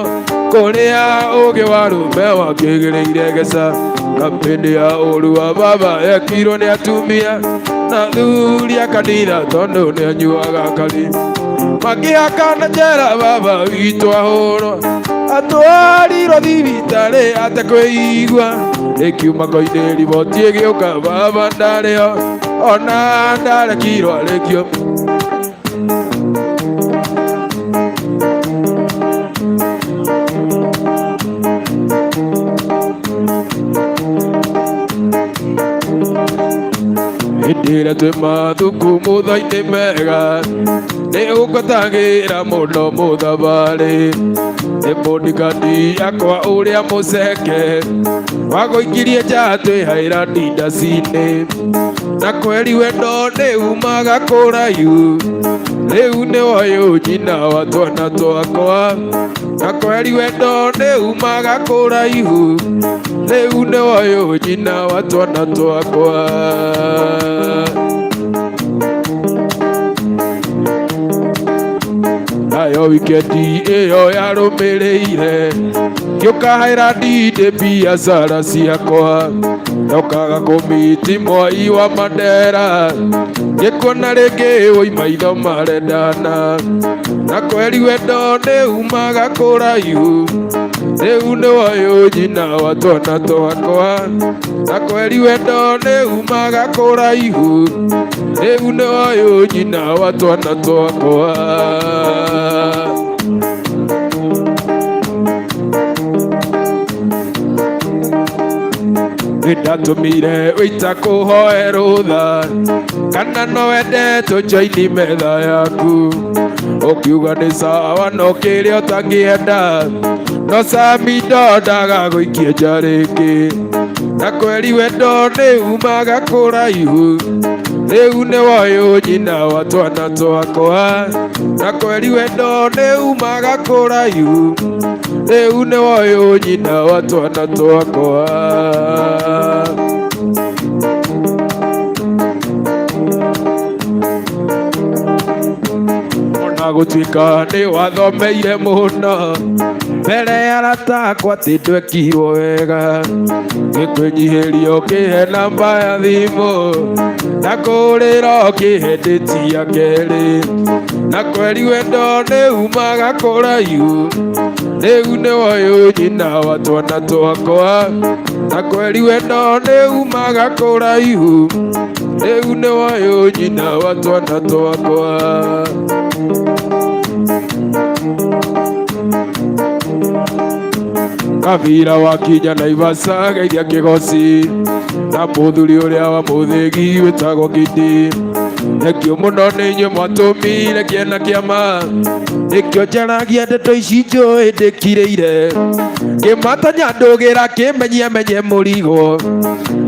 kũrĩa ũũgĩ wa rũme wakĩgĩrĩire gĩca kampĩni ya ũru wa baba ekirwo nĩ atumia na thuri a kanitha tondũ nĩ anyuaga kari makĩhakana njera baba witũ ahũrwo atwarirwo thibitarĩ atekwĩigua ĩkiuma koinĩ riboti ĩgĩũka baba ndarĩho ona ndarekirwo arĩkio hĩndĩ ĩrĩa twĩ mathukuru-inĩ mega nĩ ũkotagĩra mũno mũthabarĩ nĩ mũndikani yakwa ũrĩa mũceke wagũikirie nja twĩhaĩra ndindaci-inĩ na kweri wendo nĩ umaga kũraihu rĩu nĩ woyũ nyina wa twana twakwa na kweri wendo nĩ umaga kũraihu rĩu nĩ woyũ nyina wa twana twakwa. nayo wikendi ĩyo yarũmĩrĩire ngĩũkahaĩra ndindĩ biacara ciakwa ndokaga kũmiti Mwai wa Mandera ngĩkuona rĩngĩ wĩ maitho marendana na kweri wendo nĩ umaga kũraihu rĩu nĩ woyũ nyina wa twana twakwa na kweri wendo nĩ umaga kũraihu rĩu nĩ woyũ nyina wa twana twakwa ndatumire wĩita kũhoe rũtha kana no wende tũjoini metha yaku ũkiuga nĩ sawa no kĩrĩa ũtangĩenda no Sami ndodaga gũikia nja rĩngĩ na kweri wendo nĩ umaga kũraihu rĩu nĩ woyũ nyina wa twana twakwa na kweri wendo nĩ umaga kũraihu rĩu nĩ woyũ nyina wa twana twakwa ona gũtuĩka nĩ wathomeire mũno mbere ya arata akwa atĩ ndwekirwo wega ngĩkwĩnyihĩria ũkĩhe namba ya thimũ na kũrĩra ũkĩhe ndĩti ya kerĩ na kweri wendo nĩ umaga kũraihu rĩu nĩ woyũ nyina wa twana twakwa na kweri wendo nĩ umaga kũraihu rĩu nĩ woyũ nyina wa twana twakwa Kabira wakinya Naivasha geithia kĩgoci na mũthuri ũrĩa wa mũthĩgi wĩtagwo Gidi thengio mũno nĩ inyuĩ mwatũmire kĩena kĩama nĩkĩo njaragia ndeto ici njũĩ ndĩkirĩire ngĩmatanya ndũgĩra kĩmenyia menye mũrigo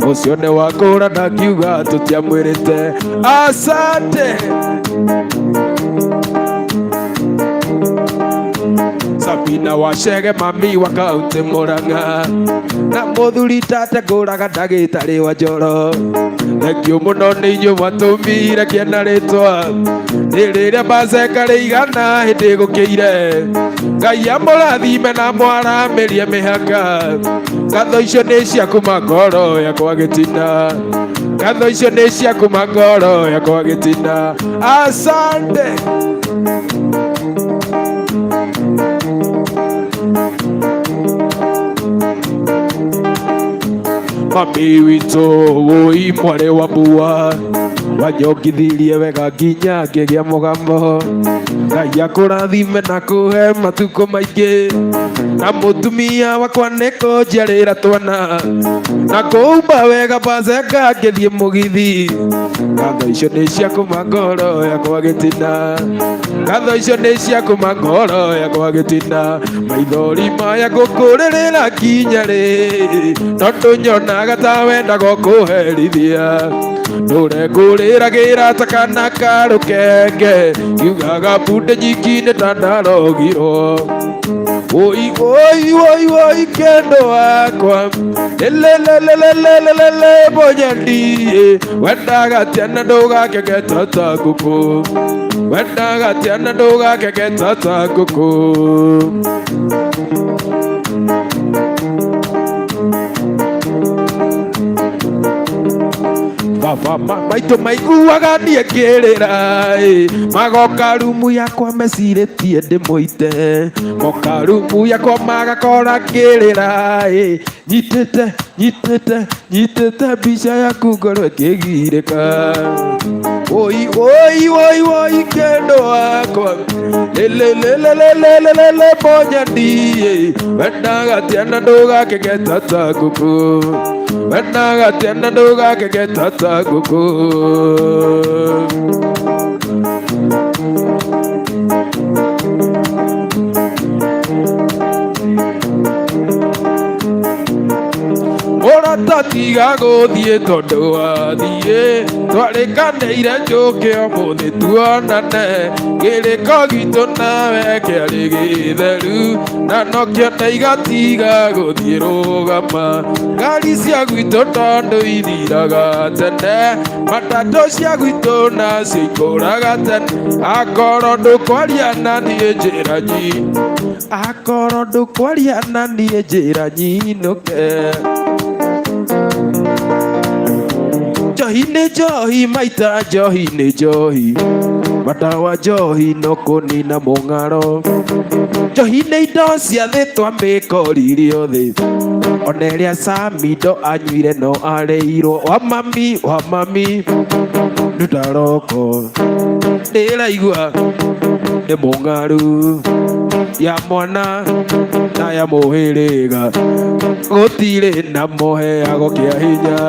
ũcio nĩ wakũra na kiuga tũtiamwĩrĩte asante Sabina Wachege mami wa kaunti Murang'a na mũthuri tate ngũraga ndagĩtarĩ wa Njoro thengio mũno nĩ inyuĩ mwatũmire kĩena rĩtwa rĩrĩa maceka rĩigana hĩndĩ gũkĩire Ngai amũrathime na mwaramĩrie mĩhaka ngatho icio nĩ ciaku ngoro yakwa gĩtina ngatho icio nĩ ciaku ngoro yakwa gĩtina asante Mami witũ wũi mwarĩ wa mbua wanyongithirie wega nginya ngĩgĩa mũgambo Ngai akũrathime na kũhe matukũ maingĩ na mũtumia wakwa nĩ kũnjiarĩra twana na kũumba wega Paseka ngĩthiĩ mũgithi ngatho icio nĩ ciaku ngoro yakwa gĩtina ngatho icio nĩ ciaku ngoro yakwa gĩtina maithori maya ngũkũrĩrĩra nginya rĩ tondũ nyonaga ta wendaga kũherithia ndũrekũrĩragĩra ta kana ka rũkenge kiugaga bunde nyiki nĩ ta ndarogirwo Oi, oi, oi, oi, kendo wakwa lelelelelelelele bonyandi wendaga tena ndoga kegeta takuku wendaga tena ndoga kegeta takuku maitũ maiguaga niĩ ngĩrĩra magoka rumu yakwa mecirĩtie ndĩmũite moka rumu yakwa magakora ngĩrĩra nyitĩte mbica yaku ngoro ĩkĩgirĩka oi oi oi oi kendo wakwa lelelelelelele bonyandi wendaga tena ndũgakĩgeta ta ngũkũ wendaga tena ndũgakĩgeta ta ngũkũ mũratati tigaguthie tondu wathie twarikaneire njuke umuthi tuonane giriko gitu nawe kiari githeru na nokio igatiga guthie rugama ngari cia gwitu tondu ithiraga tene matatu cia gwitu nacio ikuraga tene akorwo ndukwaria na niĩ njĩra nyinũke akorwo ndukwaria na niĩ njĩra nyinũke njohi nĩ njohi maita njohi nĩ njohi matawa njohi no kũnina mũng'aro njohi nĩ indo cia thĩ twamĩkorire thĩ ona ĩrĩa Samido anyuire no arĩirwo wa mami ndaroko ndĩraigua nĩ mũng'aru ya mwana na ya mũhĩrĩga gũtirĩ na mũheago kĩa hinya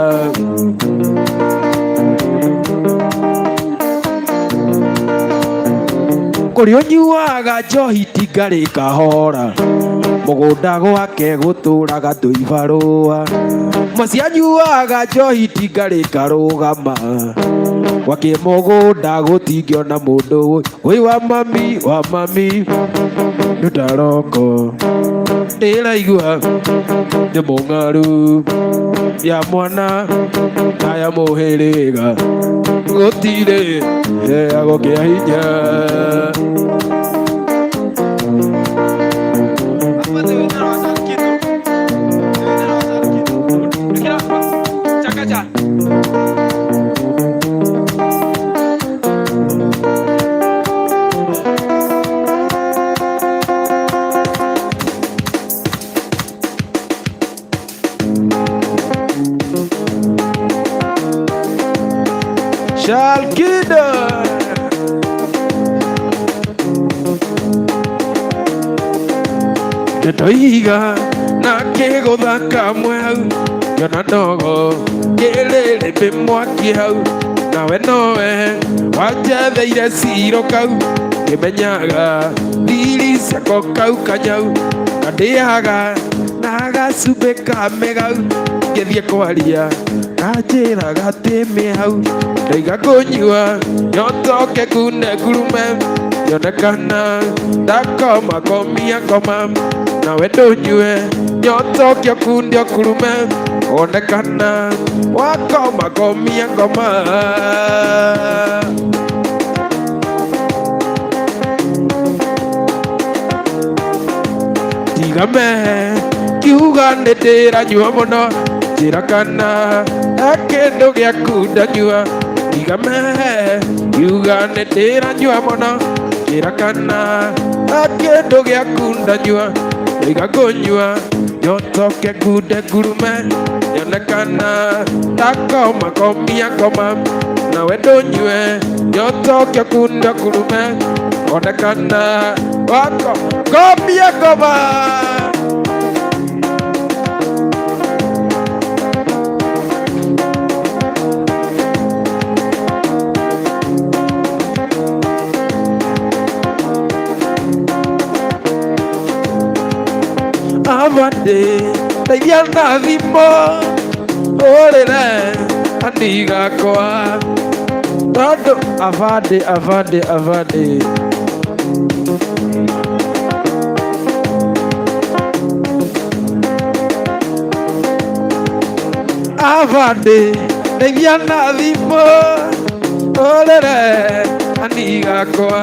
kũrĩa ũnyuaga njohi tingarĩ kahora mũgũnda gwake gũtũraga tũibarũa mũciĩ anyuaga njohi tingarĩ karũgama gwake mũgũnda gũtingĩona mũndũ wĩ wa mami ndaroko ndĩraigua nĩ mũng'aru ya mwana na ya mũhĩrĩga gũtirĩ heago kĩa hinya Shalkida nĩtũiga na kĩgũtha kamwe hau yona ndogo kĩrĩrĩmbĩ mwaki hau nawe nowe wanjetheire ciro kau ngĩmenyaga thiri ciako kau kanyau na ndĩaga na gacumbĩ kame gau ngĩthiĩ kwaria kanjĩraga tĩmĩ hau ndaiga kũnyua nyotoke kune ngurume yonekana ndakoma komia ngoma nawe ndũnyue nyotoke kundio kurume onekana wakoma komia ngoma tigame kiuga nĩndĩranyua mũno njĩra kana kĩndũ gĩaku ndanyua tigame kiuga nĩndĩranyua mũno njĩra kana kĩndũ gĩaku ndanyua ndaiga kũnyua nyotoke kunde ngurume yonekana ndakoma komia ngoma nawe ndũnyue nyotoke kunde ngurume onekana wako komia ngoma avande ndeithia na thimo ũrĩre andigakwa tondũ avande avande ndeithia na thimo ũrĩre andigakwa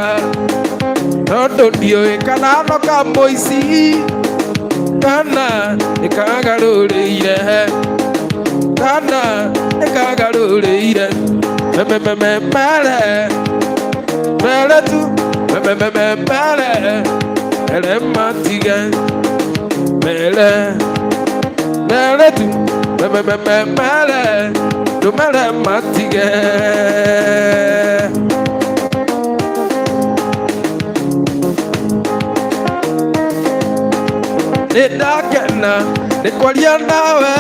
tondũ ndiũĩ kana noka mũici kana nĩkagarũrĩire mere tu mere matige mere tu mere matige nĩndakena nĩkwaria nawe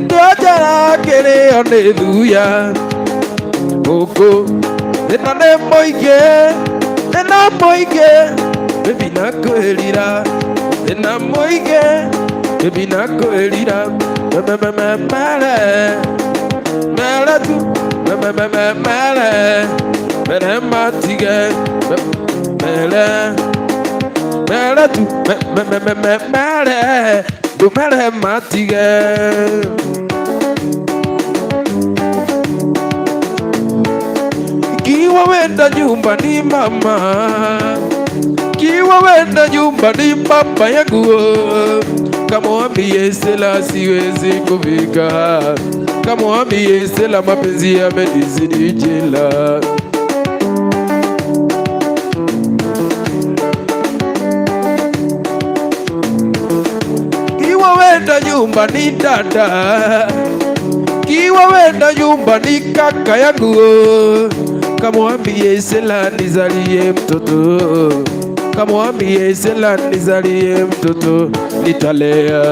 ndwajara kĩrĩo nĩ thuya gũkũ thĩna nĩ mũingĩ bĩbina kwĩrira thĩna mũingĩ bĩbina kwĩrira Mele tu, mele matige, mele tu, mele matige. Kiwa wenda nyumbani mama, kiwa wenda nyumbani baba yangu, kamwambie Stella siwezi kufika, kamwambie Stella mapenzi yamenizidi jela. Kiwa wenda nyumbani dada, kiwa wenda nyumbani kaka yangu, kamwambie Stella nizalie mtoto, kamwambie Stella nizalie mtoto nitalea.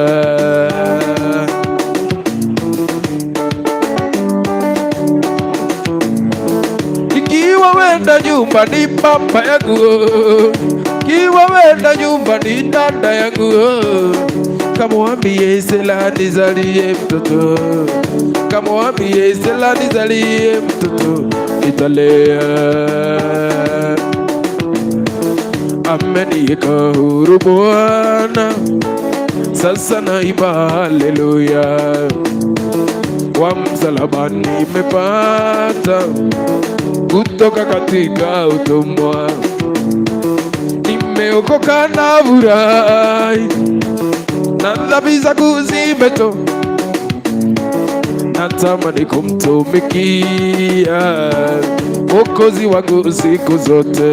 Ikiwa wenda nyumbani baba yangu, ikiwa wenda nyumbani dada yangu, kamwambie Stella nizalie mtoto, kamwambie Stella nizalie mtoto nitalea. Ameniweka huru Bwana, sasa naimba haleluya. Kwa msalaba nimepata kutoka katika utumwa, nimeokoka na furahi, na dhambi zangu zimetoka, natamani kumtumikia Mwokozi wangu siku zote.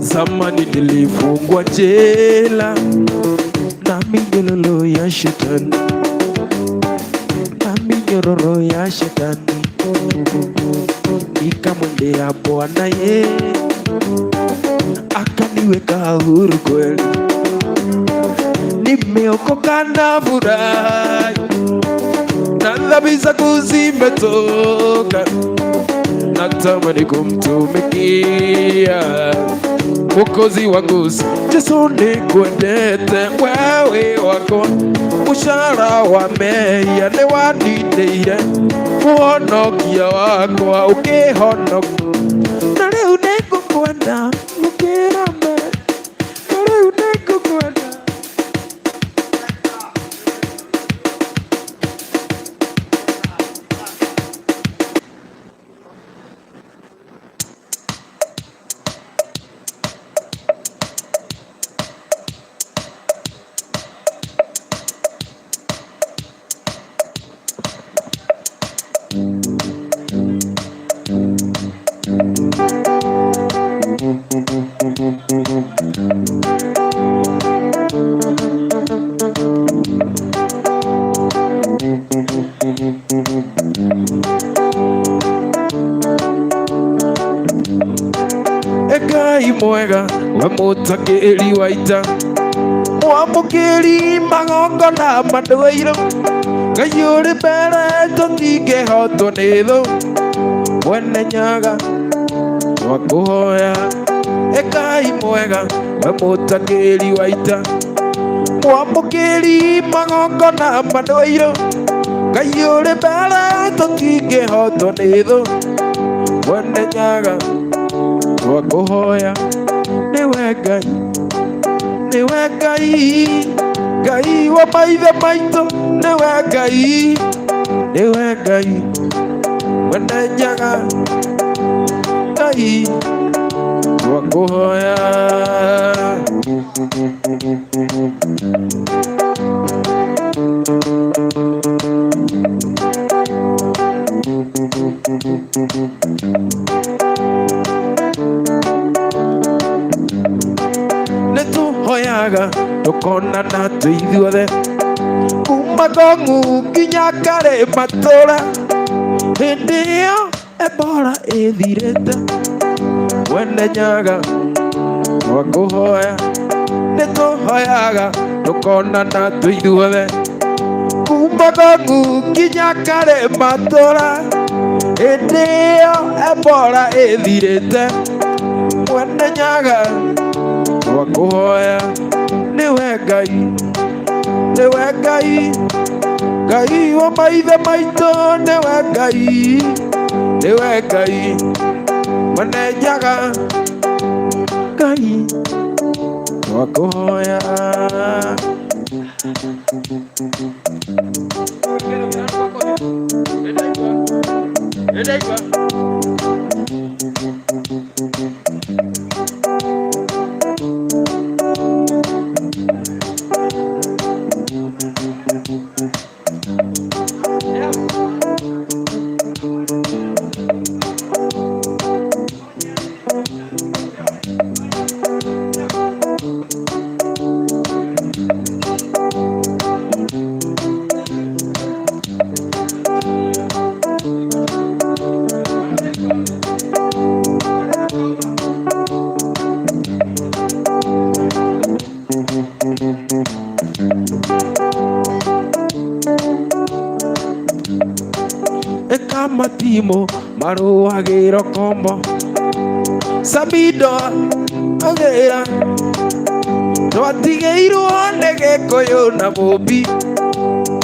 Zamani nilifungwa jela na minyororo ya shetani, na minyororo ya shetani, nikamwendea Bwana ye akaniweka huru kweli, nimeokoka na furahi, na dhambi zangu zimetoka, natamani kumtumikia Mwokozi wangu. Yesu nikwendete, wewe wako mushahara wa meya niwanindĩire, mũhonokia wakwa ũkĩhonokia, na rĩu nĩngũkwenda mũkĩra mbere, na rĩu nĩngũkwenda. Ngai mwega we mutakĩri wa ita, mwamũkĩri magongona mandũire, Ngai ũrĩ mbere tũtingĩhotwo nĩ thũ, mwene nyaga twakũhoya. Ngai mwega we mutakĩri wa ita, mwamũkĩri magongona mandũire, Ngai ũrĩ mbere tũtingĩhotwo nĩ thũ, mwene nyaga twakũhoya. Nĩwe Ngai, nĩwe Ngai, Ngai wa maithe maitũ, nĩwe Ngai, nĩwe Ngai mwene nyaga, Ngai twakũhoya. Nĩtũhoyaga tũkonana twĩ ithuothe, kuma Ngong'u nginya Karĩ Matũũra, hĩndĩ ĩyo Ebola ĩthirĩte, mwene nyaga twakũhoya. Nĩtũhoyaga tũkonana twĩ ithuothe, kuma Ngong'u nginya Karĩ Matũũra, hĩndĩ ĩyo Ebola ĩthirĩte, mwene nyaga twakuhoya niwe Ngai niwe Ngai Ngai wa maithe maitũ niwe Ngai niwe Ngai mwene nyaga Ngai twakuhoya Matimo maruagĩro kombo Sabido agĩra twatigĩirwo nĩ Gĩkũyũ na Mũmbi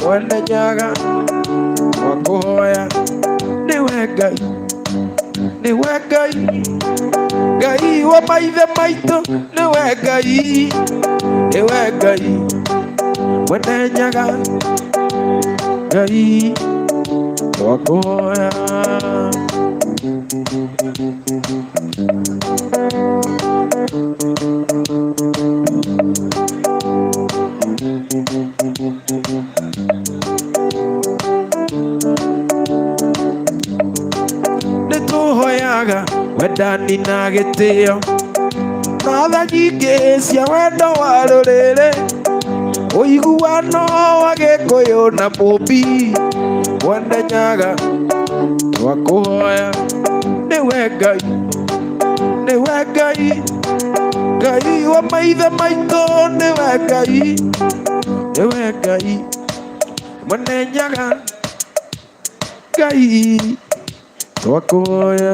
mwene nyaga twakuhoya niwe Ngai niwe Ngai Ngai wa maithe maitũ niwe Ngai niwe Ngai mwene nyaga Ngai twakuhoya nĩtũhoyaga wendani na gĩtĩo na tha nyingĩ cia wendo wa rũrĩrĩ ũiguano wa Gĩkũyũ na Mũmbi mwene nyaga twakuhoya niwe Ngai niwe Ngai Ngai wa maithe maitũ niwe Ngai niwe Ngai mwene nyaga Ngai twakuhoya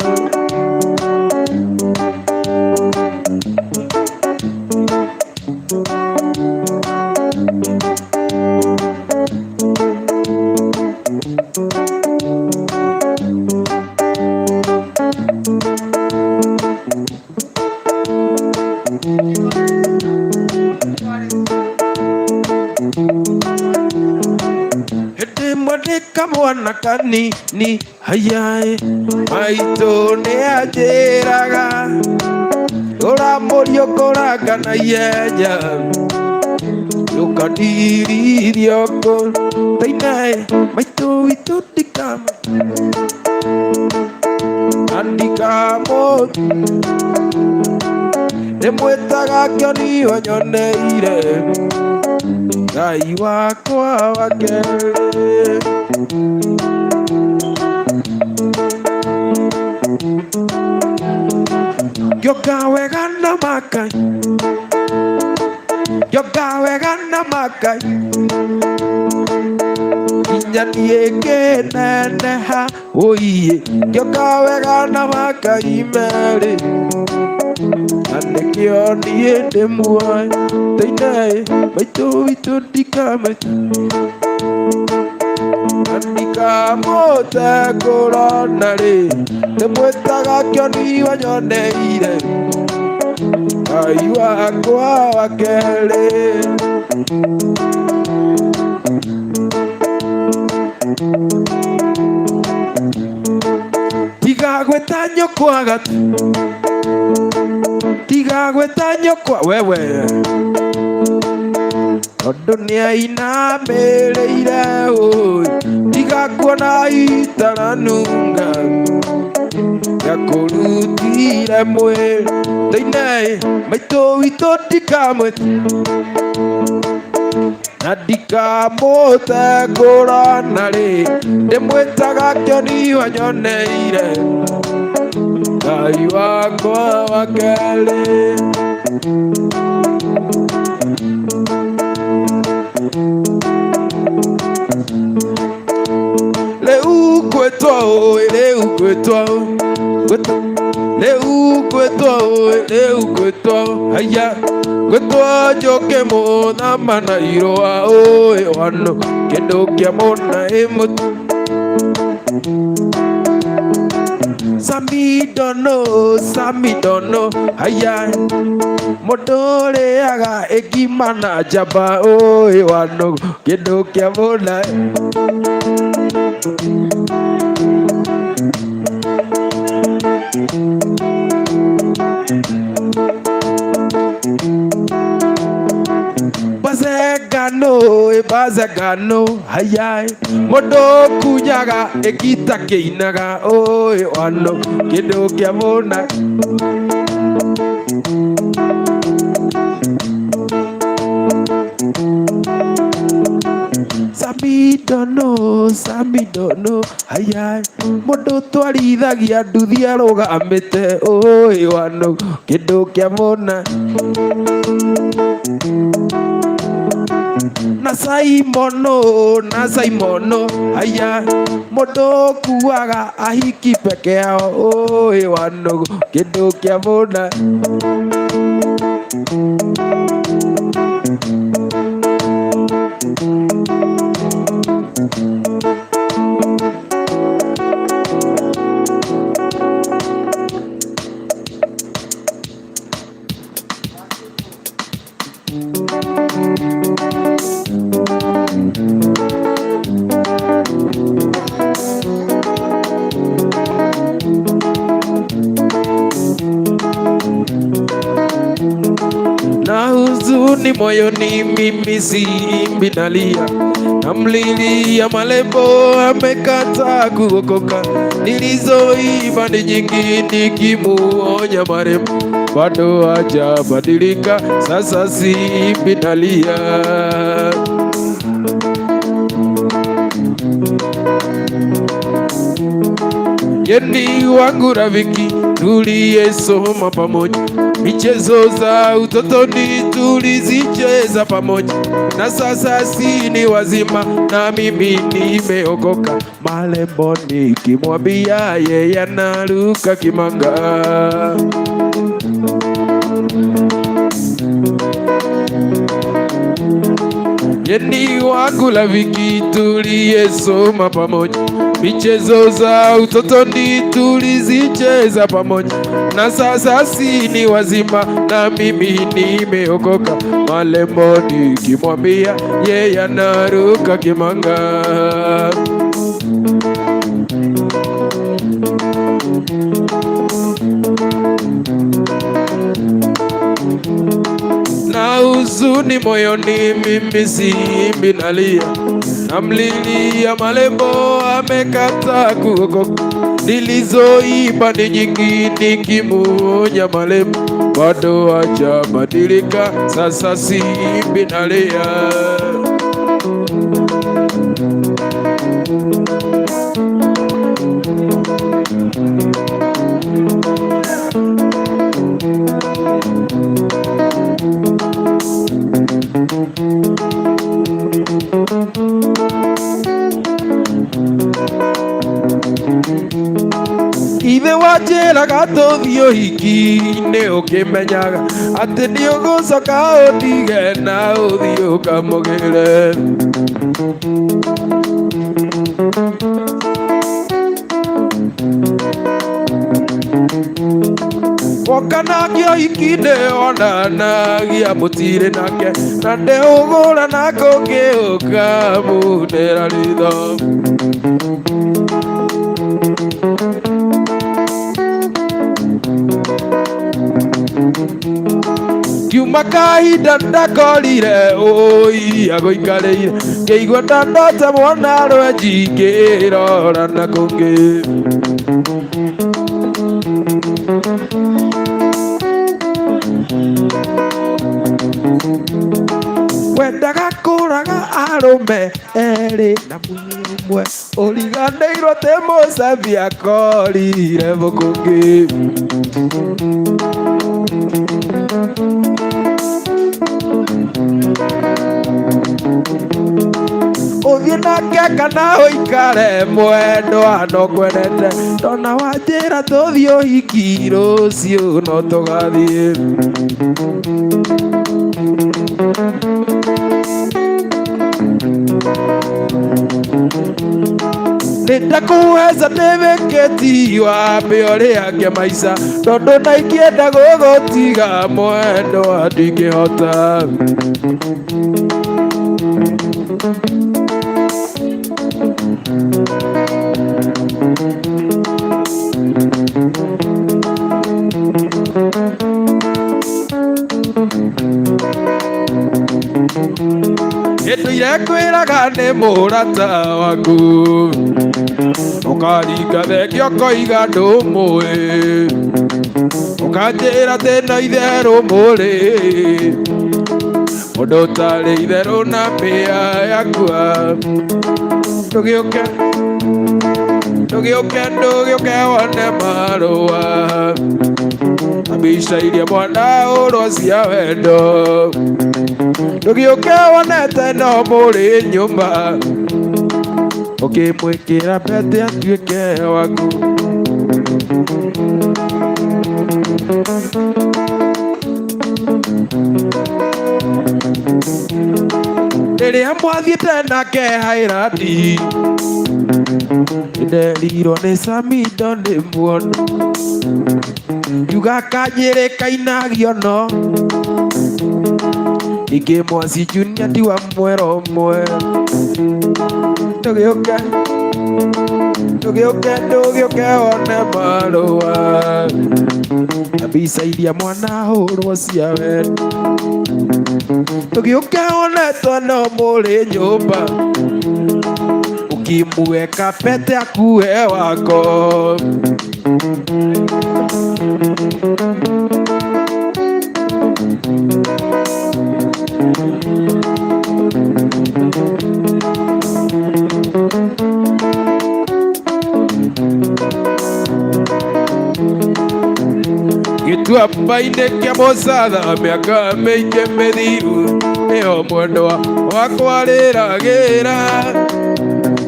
kamwana kanini hayae maitũ nĩanjĩraga ũramũrio kũranga na ihenya ndũkandirithio kũteinae maitũ witũ ndikamũtu ndĩmwĩtaga Kĩoni wanyoneire Ngai wakwa wa kerĩ ngĩoka wega na Makai ngĩoka wega na Makai nginya niĩ ngĩneneha ũiĩ ngĩoka wega na Makai merĩ na nĩkĩo niĩ ndĩmuoe teinaĩ maitũ witũ ndikamũte kũrona rĩ ndĩmwĩtaga Kĩoni wanyoneire Ngai wakwa wa kerĩ tiga gwĩta nyũkwa gatu tiga gwĩta nyũkwa wewe tondũ nĩainamĩrĩire ũĩ tiga kuona itaranunga yakũrutire mwĩrĩ thĩinĩ maitũ witũ ndikamwĩte na ndikamũte ngũrana rĩ ndĩmwĩtaga Kĩoni wanyoneire Ngai wakwa wa kerĩ rĩu ngwĩtwo Aya gwetwa joke mona mana iroa oe wano kendo kia mona emot Sami dono aya modore aga ekimana jaba oe wano kendo kia mona Bazagano hayai modo kujaga ekita keinaga oe wano kendo kia mona Sami dono hayai modo twarithagia nduthi arogamite oe wano kendo kia mona na Saimono aya modo kuaga ahiki peke yao oe wano kendo kia mona na huzuni moyoni mimi simbi nalia, namlilia malembo amekata kuokoka, nilizoiba ni nyingi nikimuonya marembo, bado hajabadilika, sasa simbi nalia. Yeni wangu rafiki tuliyesoma pamoja, michezo za utotoni tulizicheza pamoja, na sasa si ni wazima na mimi nimeokoka. Malembo nikimwambia yeye anaruka kimanga. Yeni wangu rafiki tuliyesoma pamoja, michezo za utotoni tulizicheza pamoja, na sasa si ni wazima na mimi nimeokoka. Malembo nikimwambia yeye anaruka kimanga. Na huzuni moyoni mimi simbi nalia, namlilia malembo amekata kuokoka, nilizoiba ni nyingi nikimuonya malembo, bado hajabadilika, sasa simbi nalia. Ithe wanjĩraga tũthiĩ ũhiki-inĩ ũkĩmenyaga atĩ nĩũgũcoka ũndige na ũthiĩ ũkamũgĩre. Woka nake ũhiki-inĩ onanagia mũtirĩ nake, na ndĩũgũra na kũngĩ ũkamũnĩra ritho. Kiuma kahinda ndakorire ũiria gũikarĩire, ngĩigua ndandota mwana rwenji ngĩrora na kũngĩ. Wendaga kũraga arũme erĩ na mwĩrĩ ũmwe, ũriganĩirwo tĩ mũcabi akorire mũkũngĩ. ũthiĩ nake kana ũikare mwendwa no kwendete tona wanjĩra tũthiĩ ũhiki rũciũ no tũgathiĩ nĩndakũheza nĩwĩkĩti wambe ũrĩange maica tondũ na ingĩenda gũgũtiga mwendwa ndingĩhota Nĩndĩrekwĩraga nĩ mũrata waku ũkaringa thengio koiga ndũmũĩ ũkanjĩra tĩna itherũ mũrĩ mũndũ ũtarĩ itherũ na mbĩa yakua ndũgĩũke wone marũa mbica iria mwana ũrwo cia wendo ndũgĩũke wonete no mũrĩ nyũmba ũkĩmwĩkĩra pete atuĩke waku rĩrĩa mwathiĩte nake hairandi nĩnderirwo nĩ Samido ndĩmuona ngiuga Kanjĩrĩ kainagio no ningĩ Mwanci Junior ndiwa mwero ũmwe ndũgĩũke wone marũa mbica iria mwana hũrwo cia wendo ndũgĩũke wonetwo no mũrĩ nyũmba ũkĩmweka pete akue wako gĩtuamba-inĩ kĩa mũcatha mĩaka mĩingĩ mĩthiru nĩho mwendwa wakwa rĩragĩra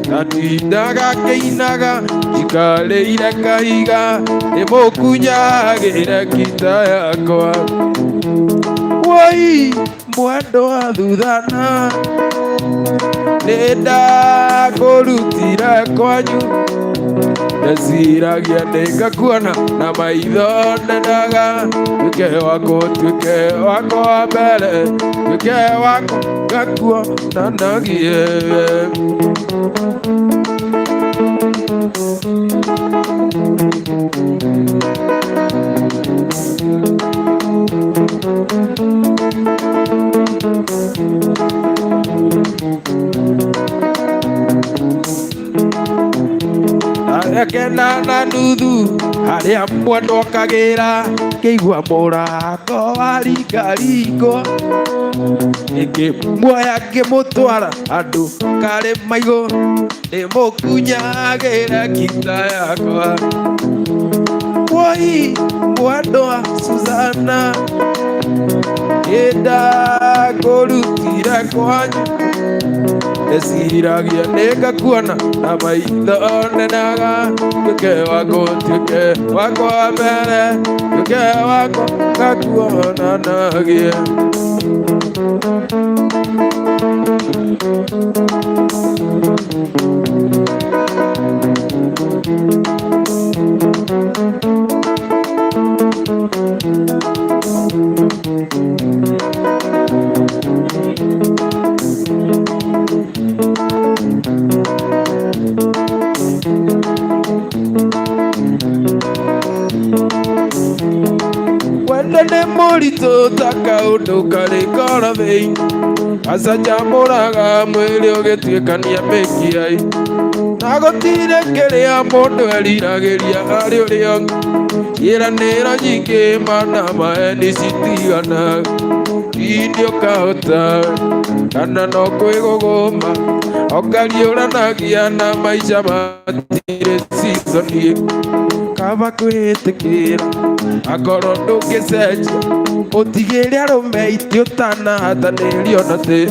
gatindaga kĩinaga ikarĩire kahiga nĩmũkunyagĩre kita yakwa woi mwendwa thuthana nĩndakũrutire kwanyu ndeciragia nĩngakuona na maitho ndendaga tuĩke wako wa mbere tuĩke wako ngakuonanagie kena na nuthu harĩa mwendwa kagĩra kĩigua mũrango waringaringo ngĩmuoya ngĩmũtwara andũ karĩ maigũ ndĩmũkunyagĩre kita yakwa woi mwendwa Suzana nĩndakũrutire kwanyu ndeciragia nĩngakuona na maitho ndenaga tuĩke wako wa mbere tuĩke wako ngakuonanagie nĩ mũritũ ta kaũndũ karĩ koro thĩinĩ acanjamũraga mwĩrĩ ũgĩtuĩkania mĩkiai na gũtirĩ kĩrĩa mũndũ eriragĩria arĩ ũrĩa ciĩranĩro nyingĩ mana maeni citigana indi ũkahota kana no kwĩgũgũma ũkariũranagia na maica matirĩ season kaba kwĩtĩkĩra akorwo ndũngĩcenjia ũtigĩre arũme itĩ ũtanahatanĩrio na tĩ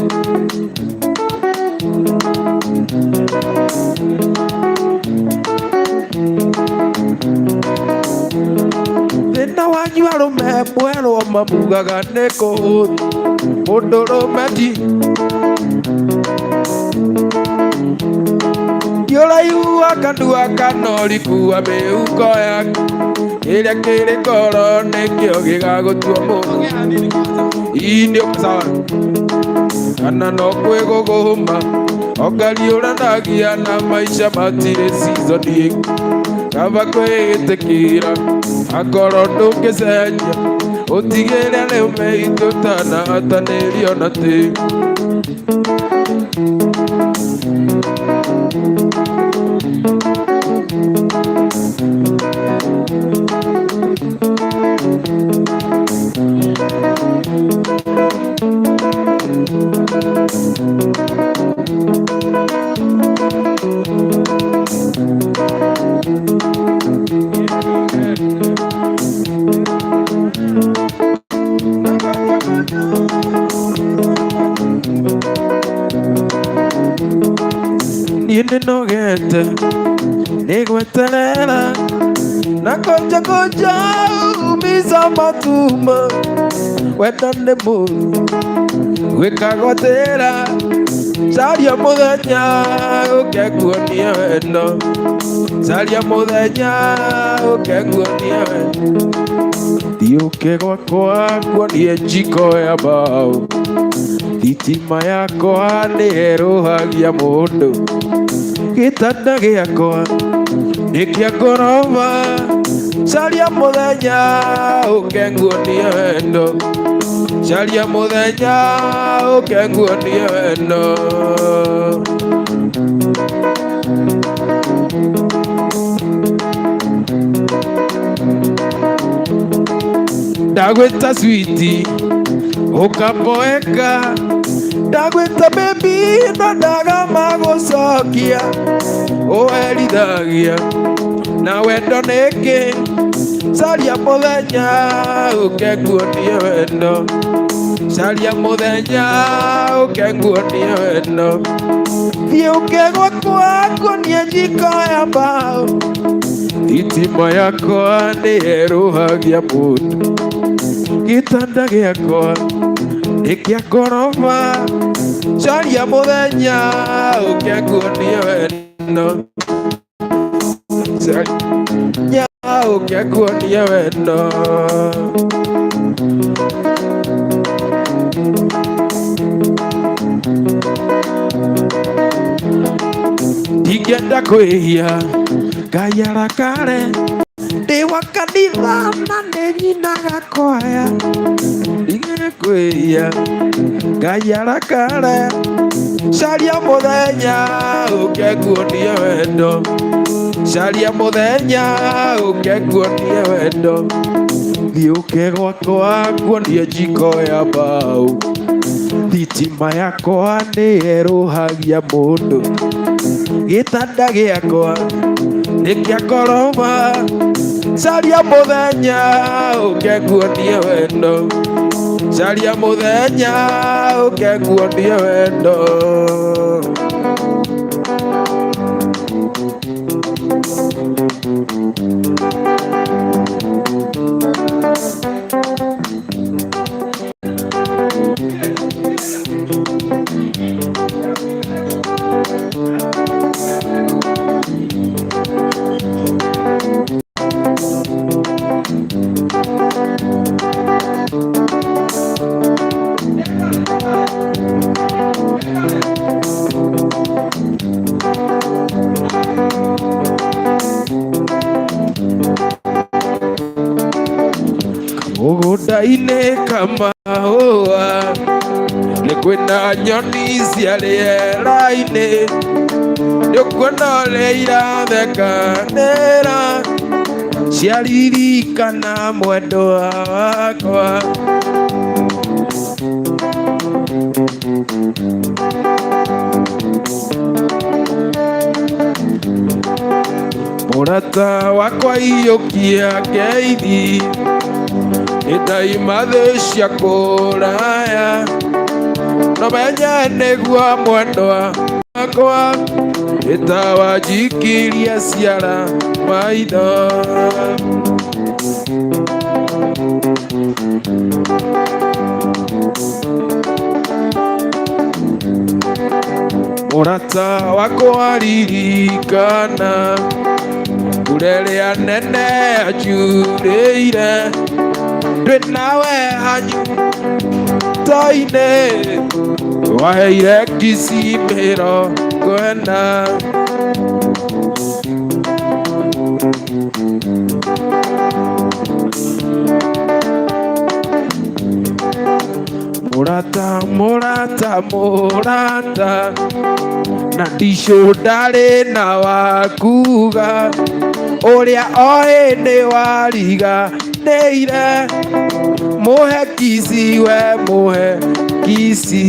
mwerwo mamugaga nĩ kũhũthũ mũndũrũme ti ndiũraigua kanua kana ũrikuua mĩhuko yaku ĩrĩa kĩrĩ ngoro nĩkĩo gĩgagũtua mũndũ nĩ sawa kana no kwĩgũgũma ongariũranagia na maica matirĩ season kaba kwĩĩtĩkĩra akorwo ndũngĩcenjia ũtigĩre rĩu meitũ tanahatanĩrio na tĩri nĩnogete nĩgweterera na koja umiza matuma wenda nĩ mũru gwĩkagotĩra caria mũthenya ũkekuonia wendo caria mũthenya ũkekuonia wendo thiũke gwakwa kuonie njiko ya mbaũ thitima yakwa nĩĩrũhagia mũndũ gĩtanda gĩakwa nĩ kĩa ngoroba caria mũthenya ũkenguonia wendo caria mũthenya ũkenguonia wendo ndagwĩta switi ũkamboeka ndagwĩta baby no ndagamagũcokia ũherithagia na wendo nĩkĩ caria mũthenya ũkenguonia wendo caria mũthenya ũkenguonia wendo thiũke gwakwa kuonie njiko ya mbaũ thitima yakwa nĩĩrũhagia mũndũ gĩtanda gĩakwa nĩ kĩa ngoroba caria mũthenya ũkenguonia wendo caria ũkenguonia wendo ndingĩenda kwĩhia Ngai arakare ndĩ wa kanitha na nĩnyinaga kwaya ndingĩenda kwĩhia Ngai arakare caria mũthenya ũkenguonia wendo caria mũthenya ũkenguonia wendo thiũke gwakwa kuonie njiko ya mbaũ thitima yakwa nĩĩrũhagia mũndũ gĩtanda gĩakwa nĩ kĩa ngoroba caria mũthenya ũkenguonia wendo caria mũthenya ũkenguonia wendo mũgũnda-inĩ kamahũa nĩ kwĩna nyoni cia rĩera-inĩ nĩũkuona ũrĩa irathekanĩra ciaririkana mwendwa wakwa mũrata wakwa iyũkia ngeithi ĩdaima thĩ cia kũraya no menye nĩguo mwendwa wakwa ĩtawanjikirie ciara maitho Mũrata wakwa ririkana Kurelia nene achureire Ndwi nawe hanyu toine Waheire kisimĩro kwenda Mũrata, mũrata, mũrata Na ndicũ ndarĩ na wakuga Ũrĩa oĩ nĩ wariganĩire Mũhe kisi we mũhe kisi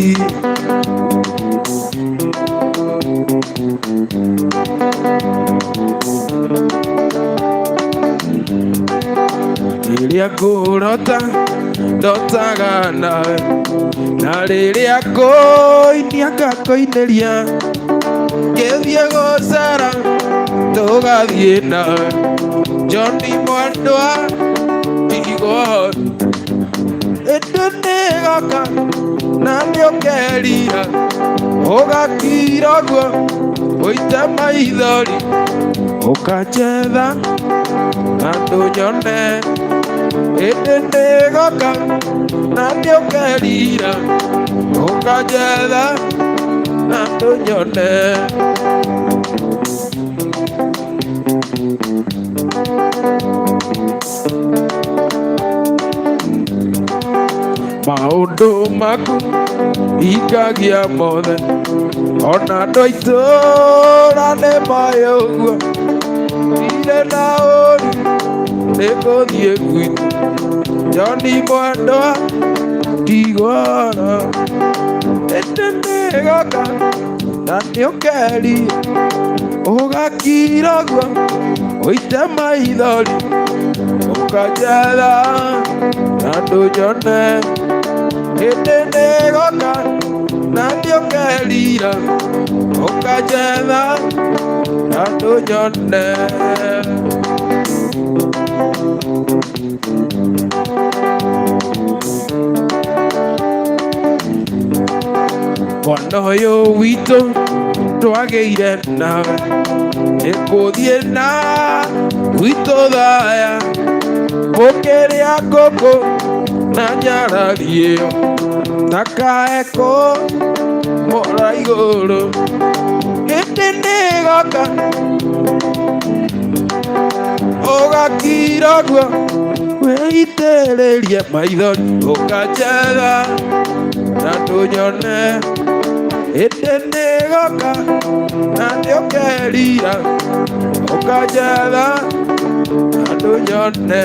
Rĩrĩa ngũrota ndotaga nawe Na rĩrĩa ngũinia ngakũinĩria Ngĩthiĩ gũcera tũgathiĩ nawe John Mwendwa Igwa Hĩndĩ nĩgoka na nĩũkerira Ũgakira ũguo ũite maithori Ũkanjetha na ndũnyone Hĩndĩ nĩgoka na nĩũkerira Ũkanjetha na ndũnyone Maũndũ maku hingagia mothe Ona andũ a itũũra nĩmoĩ ũguo Ndirĩ na ũru nĩngũthiĩ gwitũ John Mwendwa Ndigwara Hĩndĩ nĩgoka na nĩũkeria Ũgakira ũguo ũite maithori Ũkanjetha na ndũnyone Hĩndĩ nĩgoka na nĩũkerira Ũkanjetha na ndũnyone Mwana ũyũ witũ twagĩire nawe Nĩngũthiĩ na gwitũ thaya Mũkĩrĩa ngũkũ na nyarathi ĩyo Na kaeko mora igũrũ Hĩndĩ nĩgoka Ũgakira ũguo wĩitĩrĩrie maithori Ũkanjetha na ndũnyone Hĩndĩ nĩgoka na nĩũkerira Ũkanjetha na ndũnyone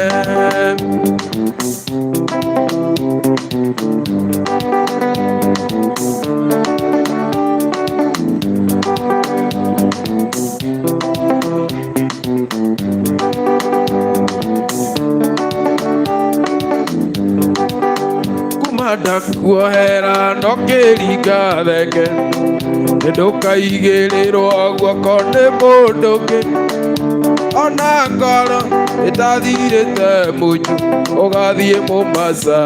Ndakuohera ndokĩringa thenge Ndũkaigĩrĩrwo guoko nĩ mũndũ ũngĩ Ona ngoro ĩtathirĩte mũnyu Ũgathiĩ Mombasa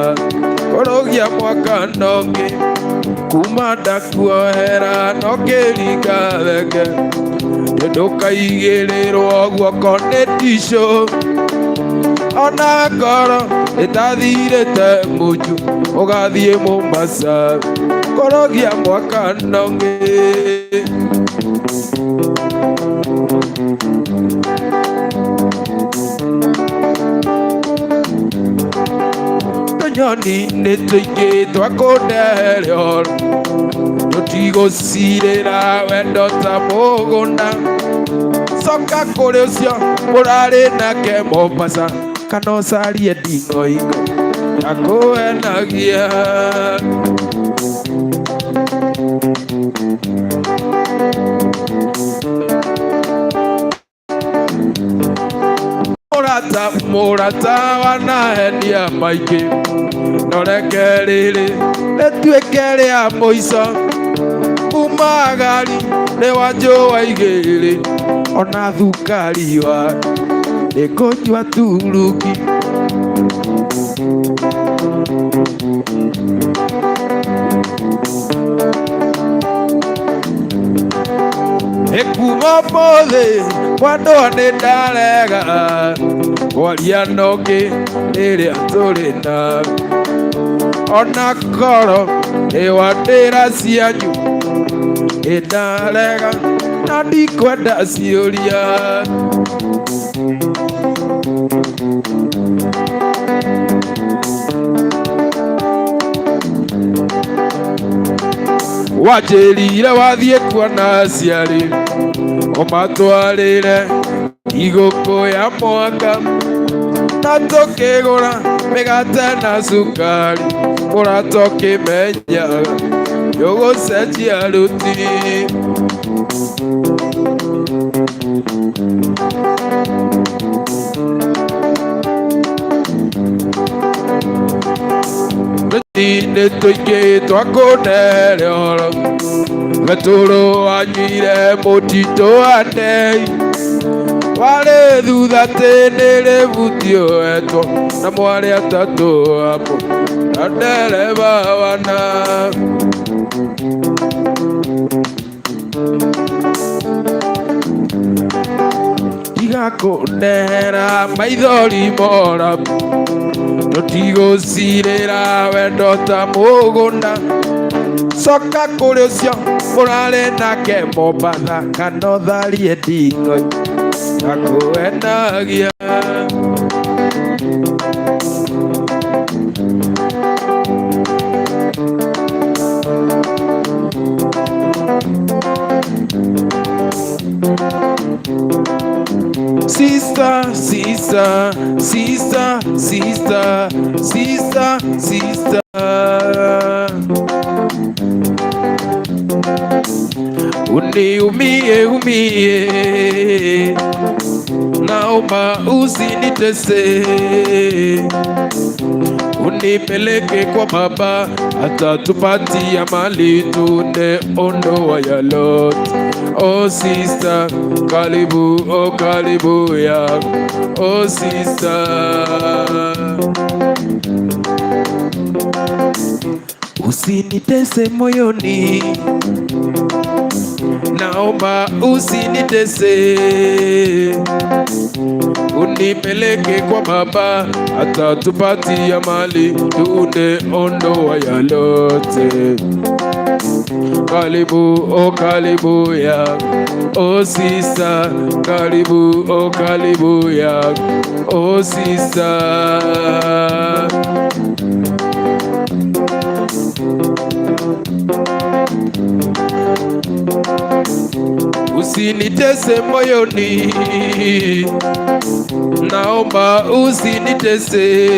kũrũgia mwaka nongĩ Kuma ndakuohera ndokĩringa thenge Ndũkaigĩrĩrwo guoko nĩ ticũ Ona ngoro ĩtathirĩte mũnyu Ũgathiĩ Mombasa kũrũgia mwaka nongĩ Tũnyoni nĩ tũingĩ twakũndehere ũhoro Tũtigũcirĩra wendo ta mũgũnda Coka kũrĩ ũcio mũrarĩ nake Mombasa Kana ũcarie nding'oing'o Yakũhenagia Mũrata, mũrata wanahenia maingĩ No reke rĩrĩ rĩtuĩke rĩa mũico Kuma gari nĩ wanjũa igĩrĩ Ona thukari wa nĩngũnyua turungi Ekuma mothe Mwando anedalega Walianoke Nere atolena Ona koro Ewadera sianyu Edalega Nadi kwenda sioria Wajerire wathie kuona aciari omatwarire igoko ya mwaka na tukigura migate na sukari muratokimenya yogucenjia ruti Nĩ tũingĩ twakũnere oro Gatũrũ anyuire mũtitũ wa ndei warĩ thutha atĩ nĩrĩbutioetwo na mwarĩ atatũ hapo na ndereba wana Tigakũndehera maithori mora Tũtigũcirĩra wendo ta mũgũnda Coka kũrĩ ũcio mũrarĩ nake Mombatha kana ũtharie nding'oi Ngakũendagia Sister, sister, sister, sister, sister, sister Uniumie, umie Naomba usinitese Unipeleke kwa baba atatupatia mali tunde ondoa ya lot Oh sister, karibu ya Oh sister Usinitese moyoni Naomba usinitese Unipeleke kwa baba atatupatia mali tunde ondoa ya lote Karibu ya Oh sister karibu ya Oh sister Usinitese moyoni Naomba usinitese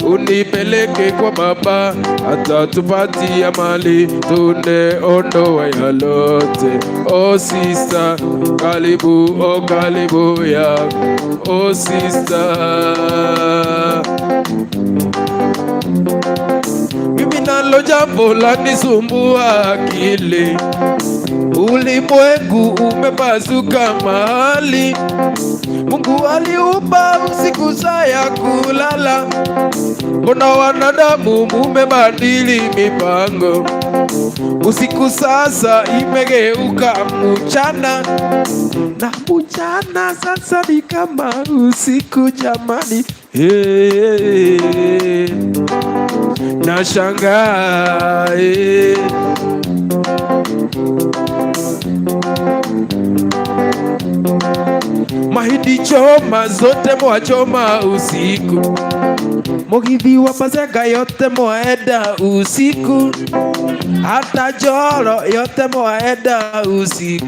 Unipeleke kwa baba atatupatia mali tunde ondoa ya lote Oh sister karibu ya Oh sister Mimi nalo jambo lanisumbua akili Ulimwengu umepasuka mahali Mungu aliumba usiku saa ya kulala Mbona wanadamu mumebadili mipango Usiku sasa imegeuka mchana Na mchana sasa ni kama usiku jamani Nashangaa Mahindi choma zote mwachoma usiku Mugithi wa Bazenga yote mwaenda usiku Hata Joro yote mwaenda usiku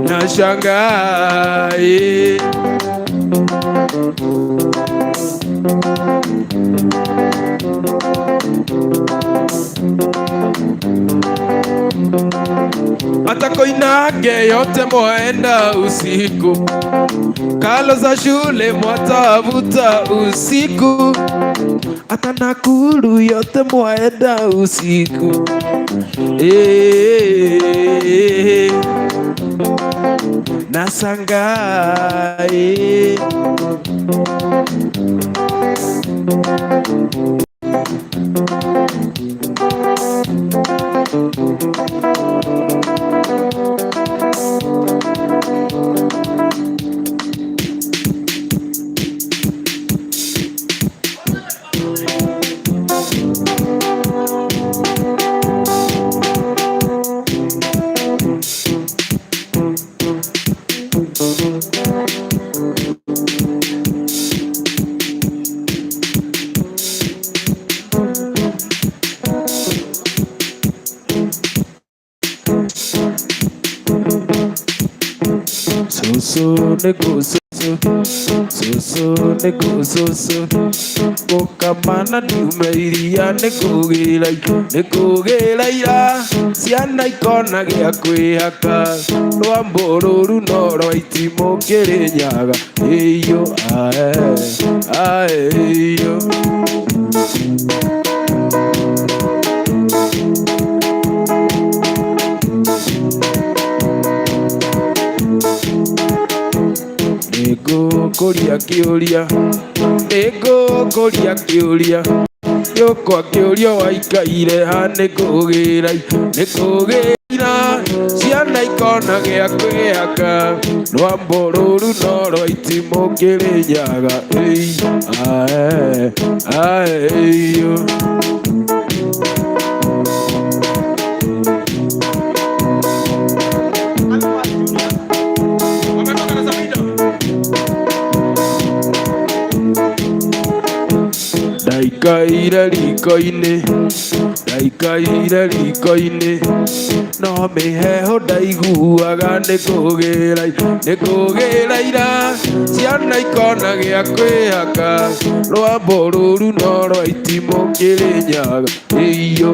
Nashangaa Hata Koinange yote mwaenda usiku Kalo za shule mwatavuta usiku Hata Nakuru yote mwaenda usiku Nashangaa Kukamana niumeiria nikugĩra ira ciana ikona gĩa kwĩhaka rwambũrũru no rwa itimũ Kĩrĩnyaga ĩyo ĩyo Nĩngũkũria kĩũria Yũkwa kĩũria waikaire ha nĩkũgĩra ciana ikona gĩa kwĩhaka rwambũrũru no rwa itimũ Kĩrĩnyaga ĩyo Ndaikaire riko-inĩ no mĩheho ndaiguaga nĩkũgĩra ira ciana ikona gĩa kwĩhaka rwambũrũru no rwa itimũ Kĩrĩnyaga ĩyo